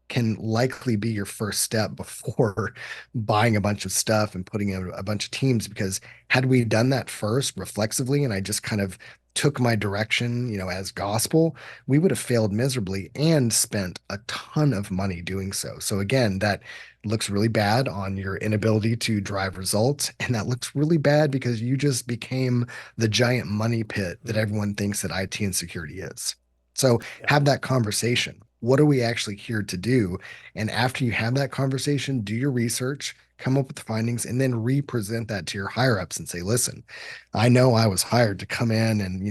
can likely be your first step before buying a bunch of stuff and putting in a bunch of teams. Because had we done that first reflexively, and I just kind of took my direction, as gospel, we would have failed miserably and spent a ton of money doing so. So again, that looks really bad on your inability to drive results. And that looks really bad because you just became the giant money pit that everyone thinks that IT and security is. So Yeah. have that conversation. What are we actually here to do? And after you have that conversation, do your research, come up with the findings, and then represent that to your higher ups and say, listen, I know I was hired to come in and,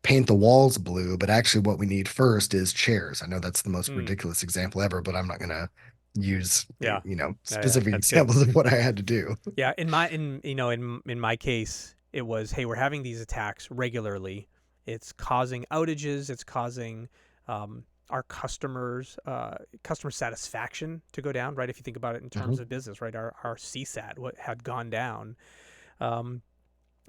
paint the walls blue, but actually what we need first is chairs. I know that's the most Mm. ridiculous example ever, but I'm not going to use, Yeah. Yeah. specific That's good. examples of what I had to do. Yeah. In my case, it was, hey, we're having these attacks regularly. It's causing outages. It's causing our customers customer satisfaction to go down. Right. If you think about it in terms Mhm. of business, right, our CSAT had gone down. Um,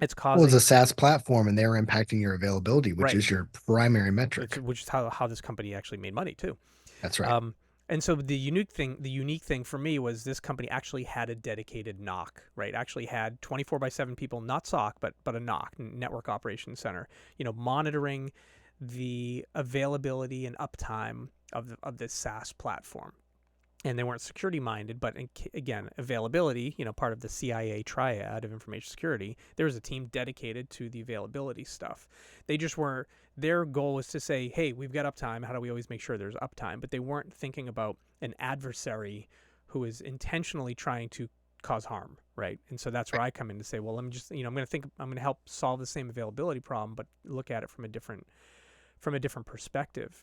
it's Well, it's a causing SaaS platform and they're impacting your availability, which right. is your primary metric. Which is how this company actually made money too. That's right. Um, and so the unique thing for me was this company actually had a dedicated NOC, right? Actually had 24/7 people, not SOC, but a NOC, Network Operations Center, monitoring the availability and uptime of this SaaS platform. And they weren't security minded, but again, availability, part of the CIA triad of information security, there was a team dedicated to the availability stuff. They just were, their goal was to say, hey, we've got uptime. How do we always make sure there's uptime? But they weren't thinking about an adversary who is intentionally trying to cause harm, right? And so that's where I come in to say, well, let me just, I'm going to help solve the same availability problem, but look at it from a different perspective.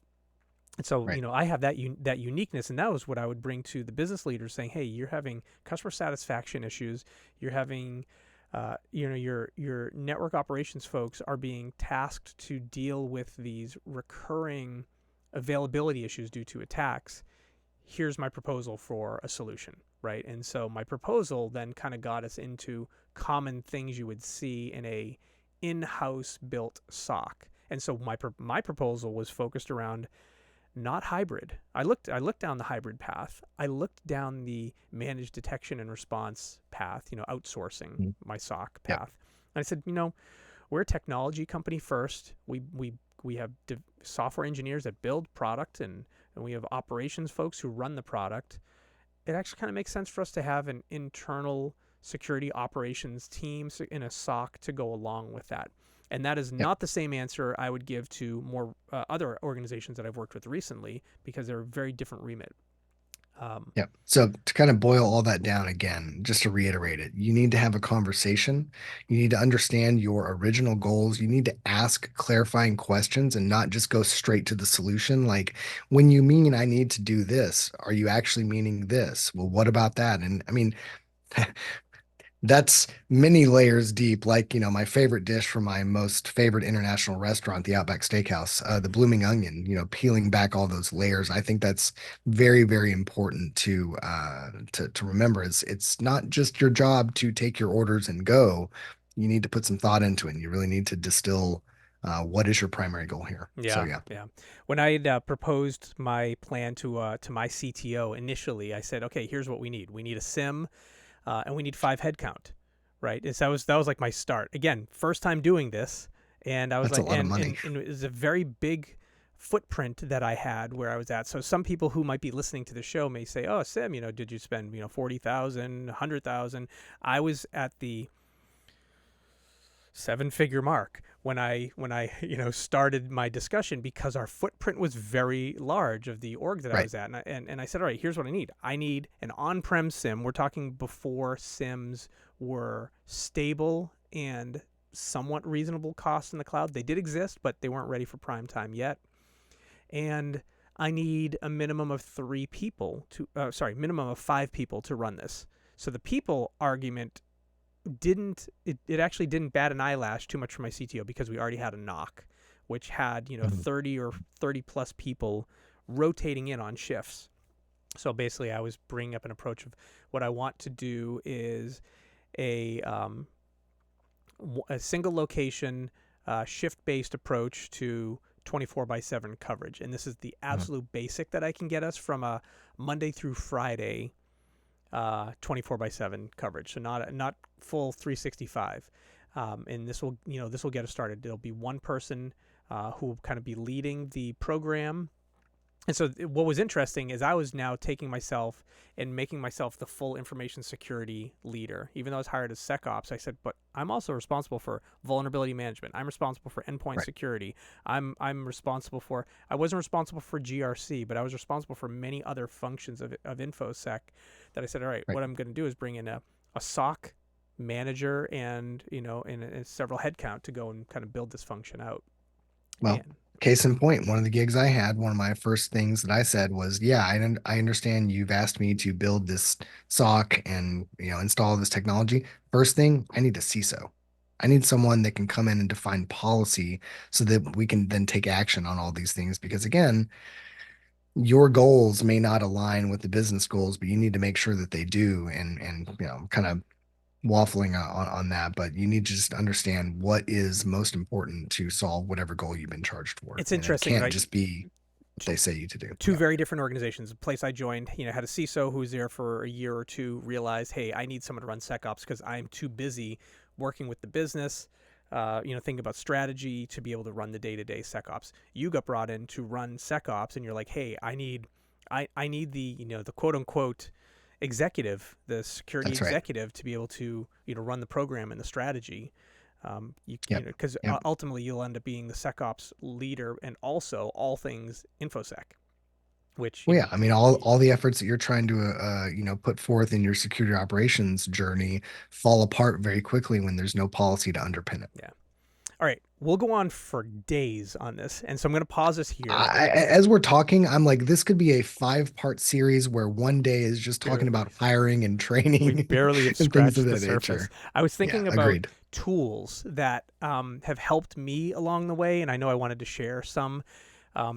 And so, Right. I have that uniqueness, and that was what I would bring to the business leaders, saying, "Hey, you're having customer satisfaction issues. You're having, your network operations folks are being tasked to deal with these recurring availability issues due to attacks. Here's my proposal for a solution." Right. And so my proposal then kind of got us into common things you would see in a in-house built SOC. And so my proposal was focused around not hybrid. I looked down the hybrid path. I looked down the managed detection and response path, outsourcing Mhm. my SOC Yep. path. And I said, we're a technology company first. We have software engineers that build product, and we have operations folks who run the product. It actually kind of makes sense for us to have an internal security operations team in a SOC to go along with that. And that is Yep. not the same answer I would give to more other organizations that I've worked with recently, because they're a very different remit. Yep. So to kind of boil all that down again, just to reiterate it, you need to have a conversation. You need to understand your original goals. You need to ask clarifying questions and not just go straight to the solution. Like, when you mean I need to do this, are you actually meaning this? Well, what about that? And I mean, that's many layers deep. Like, my favorite dish from my most favorite international restaurant, the Outback Steakhouse, the blooming onion, peeling back all those layers. I think that's very, very important to remember. It's not just your job to take your orders and go. You need to put some thought into it. And you really need to distill what is your primary goal here. So Yeah, yeah, yeah. When I had proposed my plan to my CTO initially, I said, okay, here's what we need. We need a SIM, and we need 5 headcount, right? And so that was like my start. Again, first time doing this, and I was that's a like, lot of and money. and, and it was a very big footprint that I had where I was at. So some people who might be listening to the show may say, "Oh, Sim, did you spend 40,000, 100,000?" I was at the seven-figure mark when I started my discussion, because our footprint was very large of the org that I Right. was at, and I said, all right, here's what I need. I need an on-prem SIM. We're talking before SIMs were stable and somewhat reasonable cost in the cloud. They did exist, but they weren't ready for prime time yet. And I need a minimum of minimum of 5 people to run this. So the people argument it actually didn't bat an eyelash too much for my CTO, because we already had a NOC, which had 30 or 30 plus people rotating in on shifts. So basically, I was bringing up an approach of what I want to do is a single location shift-based approach to 24/7 coverage, and this is the absolute basic that I can get us from a Monday through Friday 24/7 coverage, so not full 365. And this will get us started. There'll be one person who will kind of be leading the program. And so what was interesting is I was now taking myself and making myself the full information security leader. Even though I was hired as SecOps, I said, but I'm also responsible for vulnerability management. I'm responsible for endpoint security. I wasn't responsible for GRC, but I was responsible for many other functions of InfoSec that I said, all right, what I'm going to do is bring in a SOC manager and several headcount to go and kind of build this function out. Well, case in point, one of the gigs I had, one of my first things that I said was, yeah, I understand you've asked me to build this SOC and, install this technology. First thing, I need a CISO. I need someone that can come in and define policy so that we can then take action on all these things. Because again, your goals may not align with the business goals, but you need to make sure that they do, and kind of waffling on that, but you need to just understand what is most important to solve whatever goal you've been charged for. It's interesting. It can't just be what they say you to do. Two very different organizations. The place I joined, had a CISO who was there for a year or two, realized, hey, I need someone to run SecOps because I'm too busy working with the business, thinking about strategy to be able to run the day-to-day SecOps. You got brought in to run SecOps, and you're like, hey, I need the, the quote-unquote executive, the security executive, to be able to run the program and the strategy, because ultimately you'll end up being the SecOps leader and also all things InfoSec, which all the efforts that you're trying to put forth in your security operations journey fall apart very quickly when there's no policy to underpin it. All right, we'll go on for days on this, and so I'm going to pause this here. As we're talking, I'm like, this could be a 5-part series where one day is just talking about hiring and training. We barely have scratched the surface. I was thinking about tools that have helped me along the way, and I know I wanted to share some.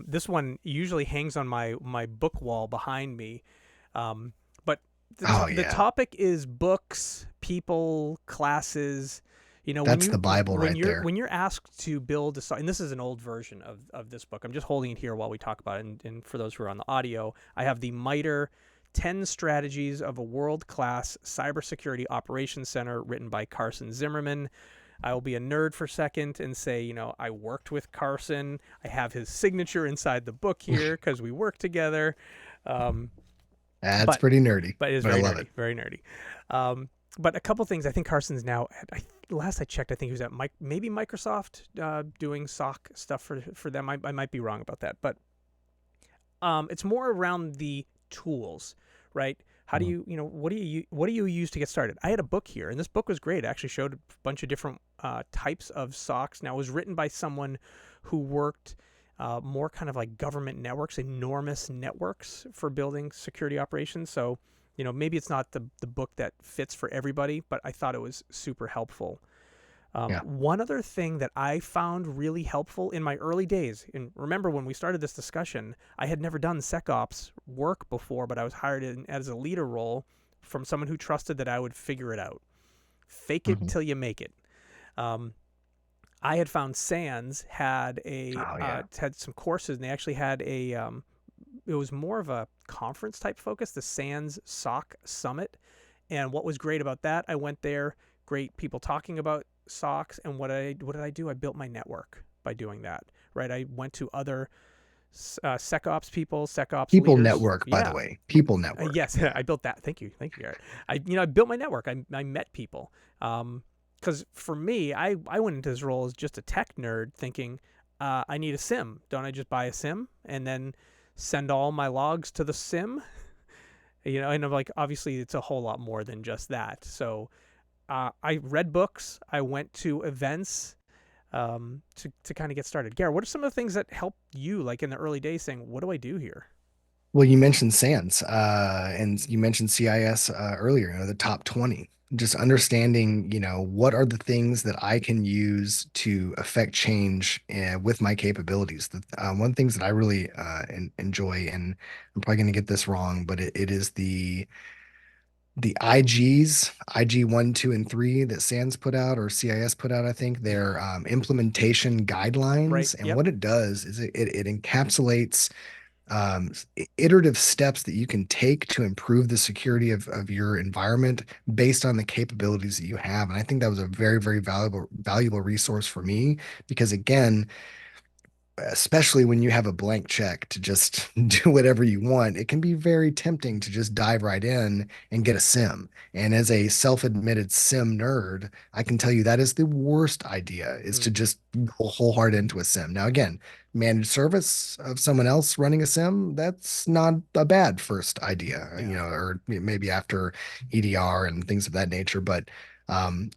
This one usually hangs on my book wall behind me, but the topic is books, people, classes. That's the Bible right there. When you're asked to build a, and this is an old version of this book. I'm just holding it here while we talk about it. And for those who are on the audio, I have the MITRE 10 Strategies of a World-Class Cybersecurity Operations Center, written by Carson Zimmerman. I will be a nerd for a second and say, I worked with Carson. I have his signature inside the book here because we worked together. That's pretty nerdy. But it is very nerdy. Very nerdy. But a couple things. I think Carson's now, last I checked, I think he was at maybe Microsoft doing SOC stuff for them. I might be wrong about that. But it's more around the tools, right? How do you, what do you use to get started? I had a book here, and this book was great. It actually showed a bunch of different types of SOCs. Now, it was written by someone who worked more kind of like government networks, enormous networks for building security operations. So, maybe it's not the book that fits for everybody, but I thought it was super helpful. One other thing that I found really helpful in my early days, and remember when we started this discussion, I had never done SecOps work before, but I was hired in as a leader role from someone who trusted that I would figure it out. Fake it till you make it. I had found SANS had had some courses, and they actually had it was more of a conference type focus, the SANS SOC Summit. And what was great about that, I went there, great people talking about SOCs, and what did I do? I built my network by doing that, right? I went to other SecOps people, SecOps people leaders. Network, by the way, people network. Yes, I built that. Thank you, Garrett. I built my network. I met people. because for me, I went into this role as just a tech nerd thinking, I need a SIM. Don't I just buy a SIM and then send all my logs to the SIM? And I'm like, obviously it's a whole lot more than just that. So I read books. I went to events to kind of get started. Garrett, what are some of the things that helped you, like in the early days, saying, what do I do here? Well, you mentioned SANS, and you mentioned CIS earlier, the top 20. Just understanding, what are the things that I can use to affect change with my capabilities. One of the things that I really enjoy, and I'm probably going to get this wrong, but it is the IGs, IG 1, 2, and 3 that SANS put out or CIS put out, I think, they're implementation Right. guidelines. And Yep. what it does is it encapsulates iterative steps that you can take to improve the security of your environment based on the capabilities that you have. And I think that was a very, very valuable resource for me because again, especially when you have a blank check to just do whatever you want, it can be very tempting to just dive right in and get a sim. And as a self-admitted sim nerd, I can tell you that is the worst idea is to Mm-hmm. just go whole hard into a sim. Now, again, managed service of someone else running a sim, that's not a bad first idea, Yeah. or maybe after EDR and things of that nature. But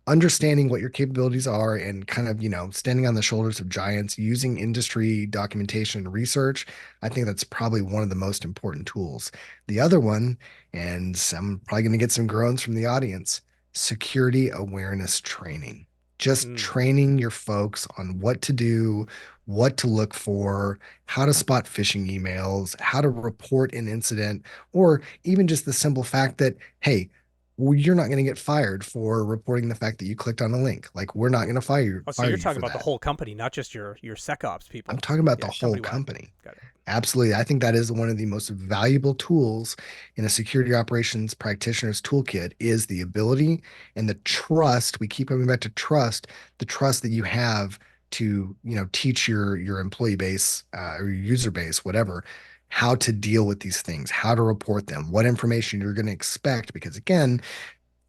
understanding what your capabilities are and kind of, standing on the shoulders of giants using industry documentation and research, I think that's probably one of the most important tools. The other one, and I'm probably going to get some groans from the audience, security awareness training. Just Mm. training your folks on what to do, what to look for, how to spot phishing emails, how to report an incident, or even just the simple fact that, hey, you're not going to get fired for reporting the fact that you clicked on a link. Like we're not going to Oh, so fire you're you talking for about the that. whole company, not just your SecOps I'm people. talking about the Yeah, whole company wide. company. Got it. Absolutely. I think that is one of the most valuable tools in a security operations practitioner's toolkit is the ability and the trust. We keep coming back to trust, the trust that you have to, teach your employee base or your user base, whatever, how to deal with these things, how to report them, what information you're going to expect. Because again,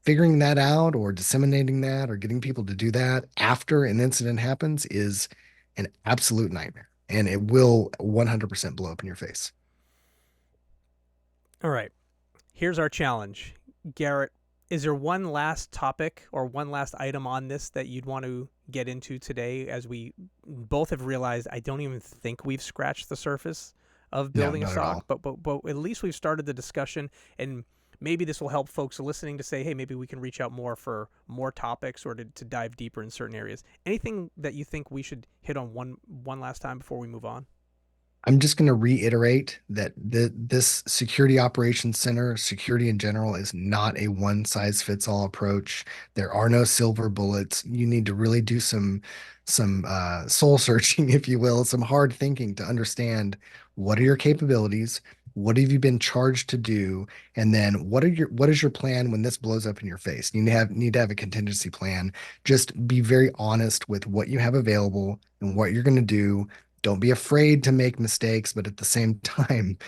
figuring that out or disseminating that or getting people to do that after an incident happens is an absolute nightmare. And it will 100% blow up in your face. All right. Here's our challenge. Garrett, is there one last topic or one last item on this that you'd want to get into today as we both have realized I don't even think we've scratched the surface of No, building a not at SOC, all. but at least we've started the discussion and maybe this will help folks listening to say, hey, maybe we can reach out more for more topics or to dive deeper in certain areas. Anything that you think we should hit on one last time before we move on? I'm just going to reiterate that this security operations center, security in general, is not a one size fits all approach. There are no silver bullets. You need to really do some soul searching, if you will, some hard thinking to understand what are your capabilities, what have you been charged to do, and then what is your plan when this blows up in your face? You need to have a contingency plan. Just be very honest with what you have available and what you're going to do. Don't be afraid to make mistakes, but at the same time,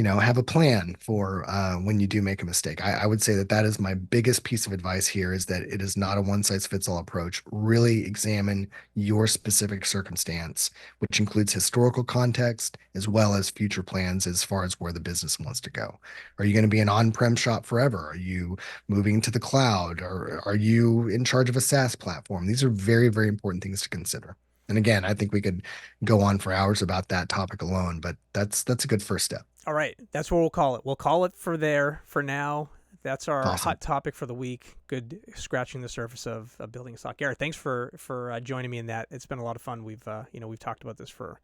have a plan for when you do make a mistake. I would say that that is my biggest piece of advice here is that it is not a one size fits all approach. Really examine your specific circumstance, which includes historical context as well as future plans as far as where the business wants to go. Are you going to be an on-prem shop forever? Are you moving to the cloud? Or are you in charge of a SaaS platform? These are very, very important things to consider. And again, I think we could go on for hours about that topic alone, but that's a good first step. All right, that's what we'll call it. We'll call it for now. That's our Awesome. hot topic for the week. Good scratching the surface of building a stock. Garrett, thanks for joining me in that. It's been a lot of fun. We've talked about this for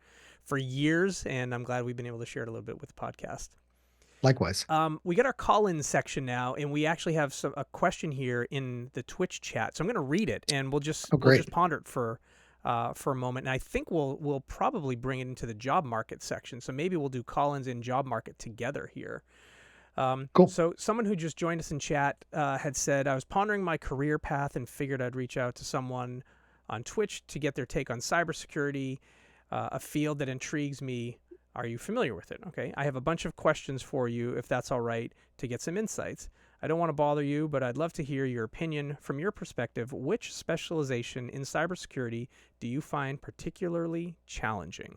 years, and I'm glad we've been able to share it a little bit with the podcast. Likewise. We got our call-in section now, and we actually have a question here in the Twitch chat. So I'm going to read it, and we'll Oh, great. just ponder it for a moment. And I think we'll probably bring it into the job market section. So maybe we'll do call-ins in job market together here. Cool. So someone who just joined us in chat had said, I was pondering my career path and figured I'd reach out to someone on Twitch to get their take on cybersecurity, a field that intrigues me. Are you familiar with it? Okay. I have a bunch of questions for you, if that's all right, to get some insights. I don't want to bother you, but I'd love to hear your opinion from your perspective. Which specialization in cybersecurity do you find particularly challenging?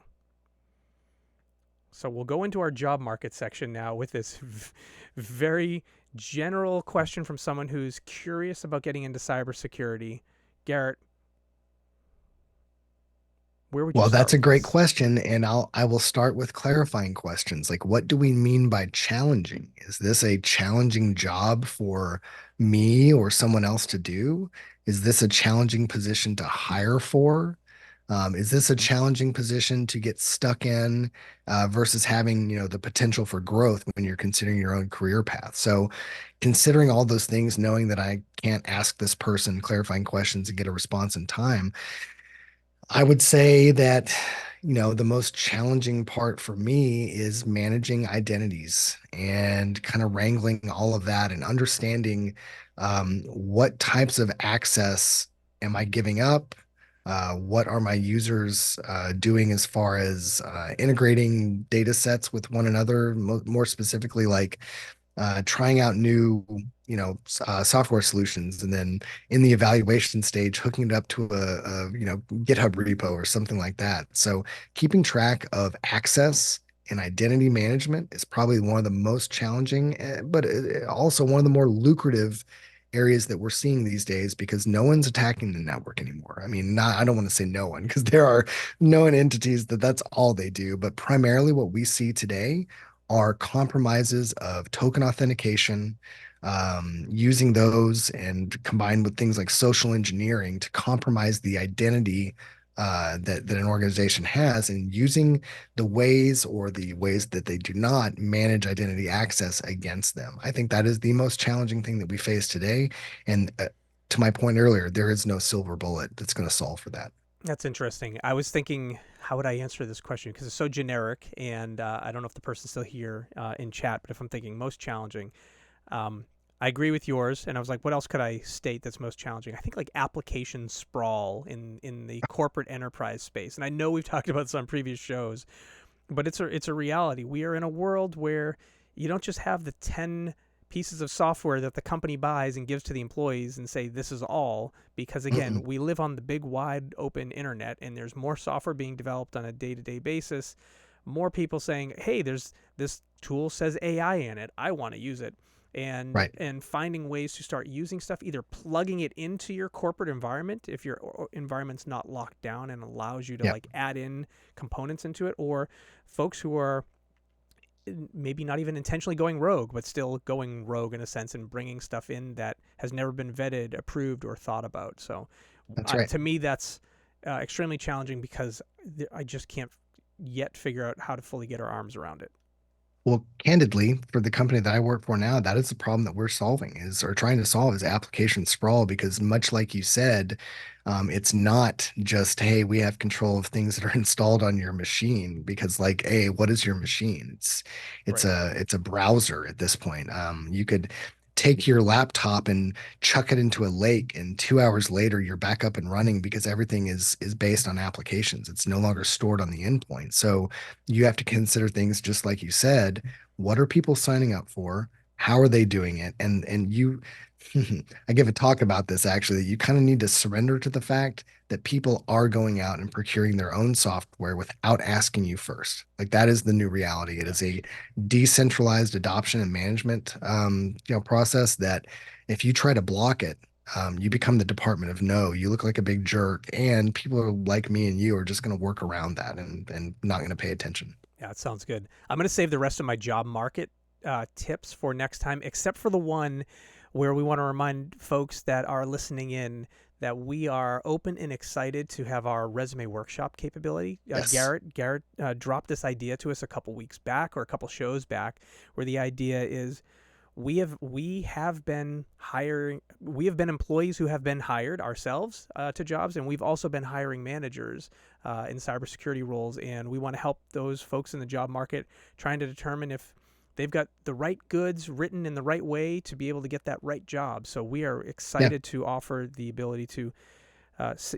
So we'll go into our job market section now with this very general question from someone who's curious about getting into cybersecurity. Garrett, where would you Well, start that's a with great this? question, and I will start with clarifying questions. Like, what do we mean by challenging? Is this a challenging job for me or someone else to do? Is this a challenging position to hire for? Is this a challenging position to get stuck in versus having, the potential for growth when you're considering your own career path? So, considering all those things, knowing that I can't ask this person clarifying questions and get a response in time, I would say that, the most challenging part for me is managing identities and kind of wrangling all of that and understanding what types of access am I giving up? What are my users doing as far as integrating data sets with one another? More specifically, like trying out new, software solutions, and then in the evaluation stage, hooking it up to a GitHub repo or something like that. So keeping track of access and identity management is probably one of the most challenging, but also one of the more lucrative areas that we're seeing these days because no one's attacking the network anymore. I mean, I don't want to say no one because there are known entities that's all they do, but primarily what we see today are compromises of token authentication, using those and combined with things like social engineering to compromise the identity that an organization has, and using the ways that they do not manage identity access against them. I think that is the most challenging thing that we face today. And to my point earlier, there is no silver bullet that's going to solve for that. That's interesting. I was thinking, how would I answer this question? Because it's so generic, and I don't know if the person's still here in chat, but if I'm thinking most challenging, um, I agree with yours. And I was like, what else could I state that's most challenging? I think like application sprawl in the corporate enterprise space. And I know we've talked about this on previous shows, but it's a reality. We are in a world where you don't just have the 10 pieces of software that the company buys and gives to the employees and say this is all, because again, Mm-mm. we live on the big wide open internet and there's more software being developed on a day-to-day basis, more people saying, hey, there's this tool says AI in it, I want to use it, and Right. finding ways to start using stuff, either plugging it into your corporate environment if your environment's not locked down and allows you to Yeah. like add in components into it, or folks who are maybe not even intentionally going rogue, but still going rogue in a sense and bringing stuff in that has never been vetted, approved, or thought about. So, That's right. to me, that's extremely challenging because I just can't yet figure out how to fully get our arms around it. Well, candidly, for the company that I work for now, that is the problem that we're solving is or trying to solve is application sprawl because much like you said, it's not just, hey, we have control of things that are installed on your machine because like, hey, what is your machine? It's Right. a browser at this point. You could take your laptop and chuck it into a lake and 2 hours later you're back up and running because everything is based on applications. It's no longer stored on the endpoint. So you have to consider things just like you said. What are people signing up for? How are they doing it? And you, I give a talk about this actually. You kind of need to surrender to the fact that people are going out and procuring their own software without asking you first. Like that is the new reality. It Yeah. is a decentralized adoption and management, process that if you try to block it, you become the department of no. You look like a big jerk, and people are like me and you are just going to work around that and not going to pay attention. Yeah, it sounds good. I'm going to save the rest of my job market tips for next time, except for the one where we want to remind folks that are listening in that we are open and excited to have our resume workshop capability. Yes. Garrett dropped this idea to us a couple weeks back or a couple shows back, where the idea is we have been employees who have been hired ourselves to jobs, and we've also been hiring managers in cybersecurity roles, and we want to help those folks in the job market trying to determine if they've got the right goods written in the right way to be able to get that right job. So we are Yeah. excited to offer the ability to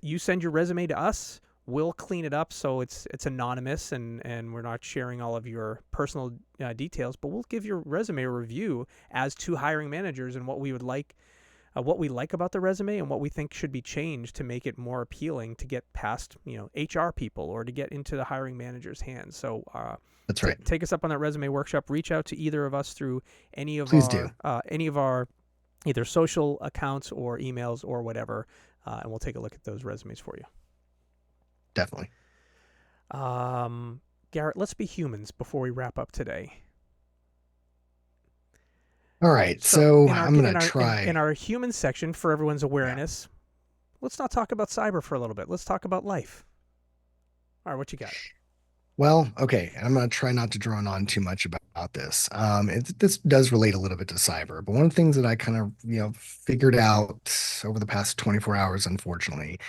you send your resume to us, We'll clean it up so it's anonymous and we're not sharing all of your personal details, but we'll give your resume a review as to hiring managers and what we would like, what we like about the resume and what we think should be changed to make it more appealing to get past, HR people or to get into the hiring manager's hands. So That's right. take us up on that resume workshop. Reach out to either of us through Please do. any of our either social accounts or emails or whatever, and we'll take a look at those resumes for you. Definitely. Garrett, let's be humans before we wrap up today. All right, so I'm going to try. In our human section, for everyone's awareness, let's not talk about cyber for a little bit. Let's talk about life. All right, what you got? Well, okay, I'm going to try not to drone on too much about this. This does relate a little bit to cyber, but one of the things that I kind of, figured out over the past 24 hours, unfortunately,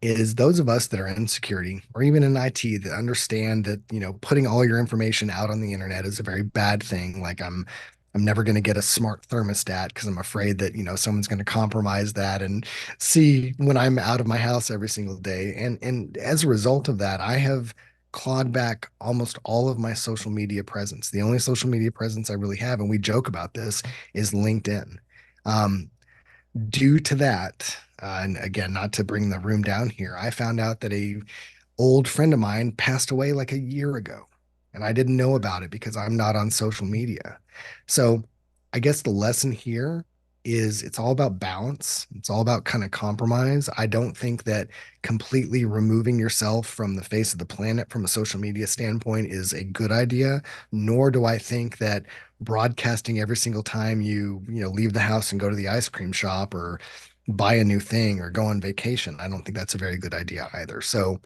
is those of us that are in security or even in IT that understand that, putting all your information out on the internet is a very bad thing. Like I'm never going to get a smart thermostat because I'm afraid that, someone's going to compromise that and see when I'm out of my house every single day. And as a result of that, I have clawed back almost all of my social media presence. The only social media presence I really have, and we joke about this, is LinkedIn. Due to that, and again, not to bring the room down here, I found out that a old friend of mine passed away like a year ago, and I didn't know about it because I'm not on social media. So I guess the lesson here is it's all about balance. It's all about kind of compromise. I don't think that completely removing yourself from the face of the planet from a social media standpoint is a good idea, nor do I think that broadcasting every single time you leave the house and go to the ice cream shop or buy a new thing or go on vacation. I don't think that's a very good idea either. So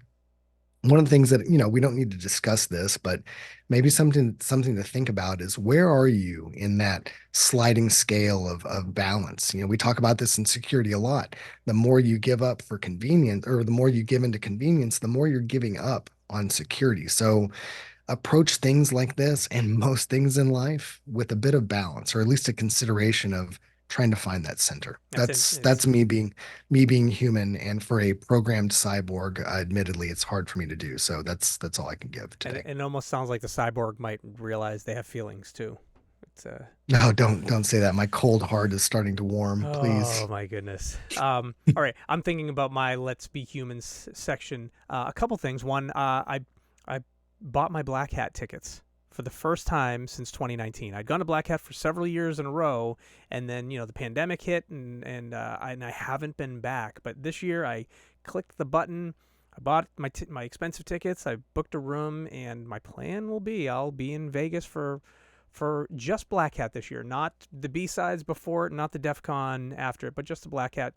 one of the things that, we don't need to discuss this, but maybe something to think about is where are you in that sliding scale of balance? We talk about this in security a lot. The more you give up for convenience, or the more you give into convenience, the more you're giving up on security. So approach things like this and most things in life with a bit of balance, or at least a consideration of trying to find that center. That's me being human, and for a programmed cyborg, admittedly, it's hard for me to do. So that's all I can give today. And it almost sounds like the cyborg might realize they have feelings too. No, don't say that. My cold heart is starting to warm. Please. Oh my goodness. All right, I'm thinking about my Let's Be Humans section. A couple things. One, I bought my Black Hat tickets for the first time since 2019. I'd gone to Black Hat for several years in a row, and then the pandemic hit, and I haven't been back. But this year, I clicked the button. I bought my expensive tickets. I booked a room, and my plan will be I'll be in Vegas for just Black Hat this year, not the B-sides before it, not the DEF CON after it, but just the Black Hat.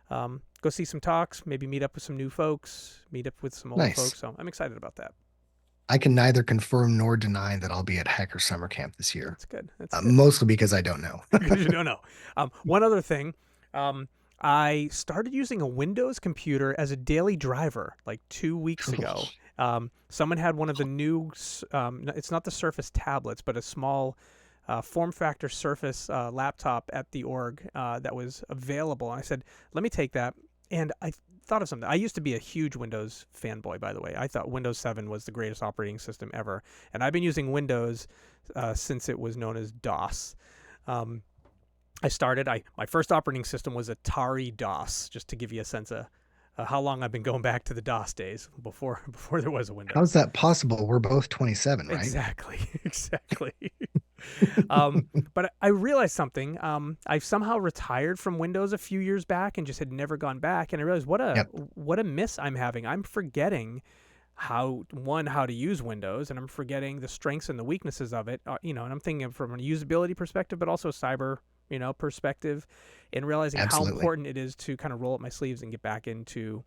Go see some talks, maybe meet up with some new folks, meet up with some old folks. So I'm excited about that. I can neither confirm nor deny that I'll be at Hacker Summer Camp this year. That's good. Mostly because I don't know. Because you don't know. One other thing, I started using a Windows computer as a daily driver like 2 weeks ago. Someone had one of the new, it's not the Surface tablets, but a small form factor Surface laptop at the org that was available. And I said, let me take that. And I thought of something. I used to be a huge Windows fanboy, by the way. I thought Windows 7 was the greatest operating system ever. And I've been using Windows since it was known as DOS. My first operating system was Atari DOS, just to give you a sense of how long I've been going back to the DOS days before there was a Windows. How's that possible? We're both 27, right? Exactly. But I realized something. I somehow retired from Windows a few years back and just had never gone back. And I realized what a miss I'm having. I'm forgetting how to use Windows, and I'm forgetting the strengths and the weaknesses of it. And I'm thinking from a usability perspective, but also cyber, perspective, and realizing how important it is to kind of roll up my sleeves and get back into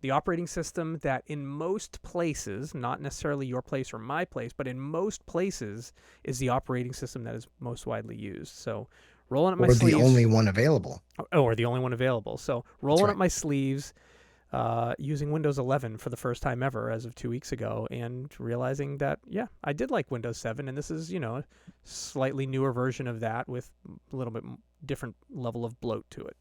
the operating system that in most places, not necessarily your place or my place, but in most places is the operating system that is most widely used. So rolling up my sleeves. Or the only one available. Or the only one available. So rolling up my sleeves, using Windows 11 for the first time ever as of 2 weeks ago, and realizing that, I did like Windows 7, and this is, a slightly newer version of that with a little bit different level of bloat to it.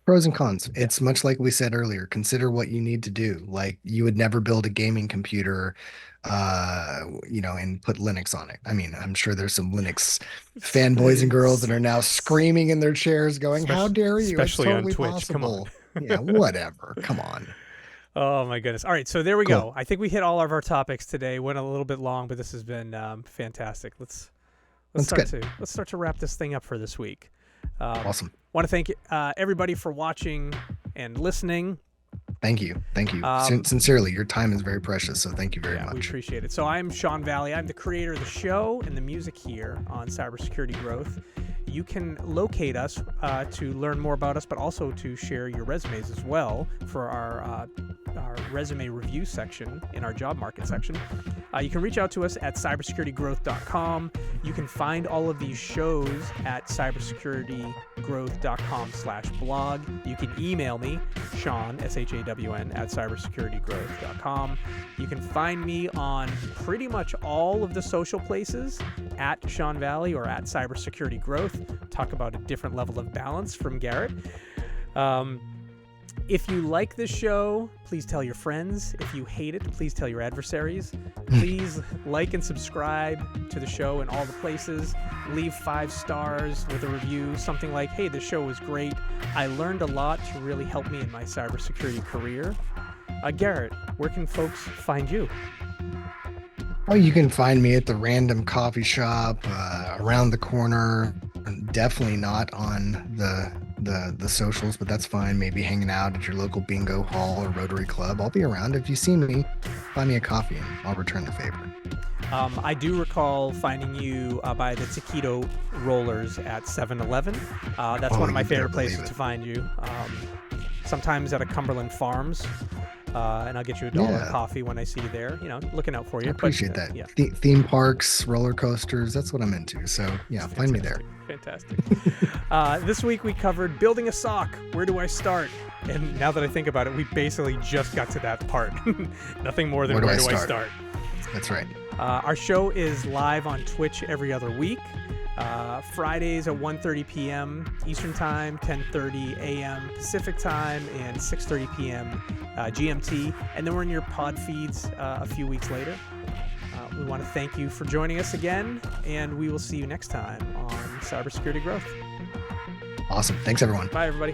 Pros and cons. Yeah. It's much like we said earlier. Consider what you need to do. Like you would never build a gaming computer, and put Linux on it. I mean, I'm sure there's some Linux fanboys and girls that are now screaming in their chairs, going, "How dare you? It's Especially on totally Twitch. Come on. possible." Yeah, whatever. Come on. Oh my goodness. All right, so there we Cool. go. I think we hit all of our topics today. Went a little bit long, but this has been fantastic. Let's That's start good. to wrap this thing up for this week. Awesome. Want to thank everybody for watching and listening. Thank you. Thank you. Sincerely, your time is very precious. So thank you very We much. appreciate it. So I'm Sean Valley. I'm the creator of the show and the music here on Cybersecurity Growth. You can locate us to learn more about us, but also to share your resumes as well for our resume review section in our job market section. You can reach out to us at cybersecuritygrowth.com. You can find all of these shows at cybersecuritygrowth.com/blog. You can email me, Shawn, SHAWN, at cybersecuritygrowth.com. You can find me on pretty much all of the social places at Sean Valley or at Cybersecurity Growth. Talk about a different level of balance from Garrett. If you like this show, please tell your friends. If you hate it, please tell your adversaries. Please like and subscribe to the show in all the places. Leave 5 stars with a review, something like, "Hey, this show was great. I learned a lot to really help me in my cybersecurity career." Garrett, where can folks find you? Oh, you can find me at the random coffee shop around the corner. Definitely not on the socials, but that's fine. Maybe hanging out at your local bingo hall or Rotary Club. I'll be around. If you see me, buy me a coffee and I'll return the favor. I do recall finding you by the taquito rollers at 7-Eleven. That's one of my favorite places to find you. Sometimes at a Cumberland Farms. And I'll get you $1 coffee when I see you there. Looking out for you. I appreciate that. Yeah. Theme parks, roller coasters, that's what I'm into. So, yeah, find me there. Fantastic. This week we covered building a SOC. Where do I start? And now that I think about it, we basically just got to that part. Nothing more than where do I start? That's right. Our show is live on Twitch every other week. Fridays at 1:30 p.m. Eastern Time, 10:30 a.m. Pacific Time, and 6:30 p.m. GMT. And then we're in your pod feeds a few weeks later. We want to thank you for joining us again, and we will see you next time on Cybersecurity Growth. Awesome. Thanks, everyone. Bye, everybody.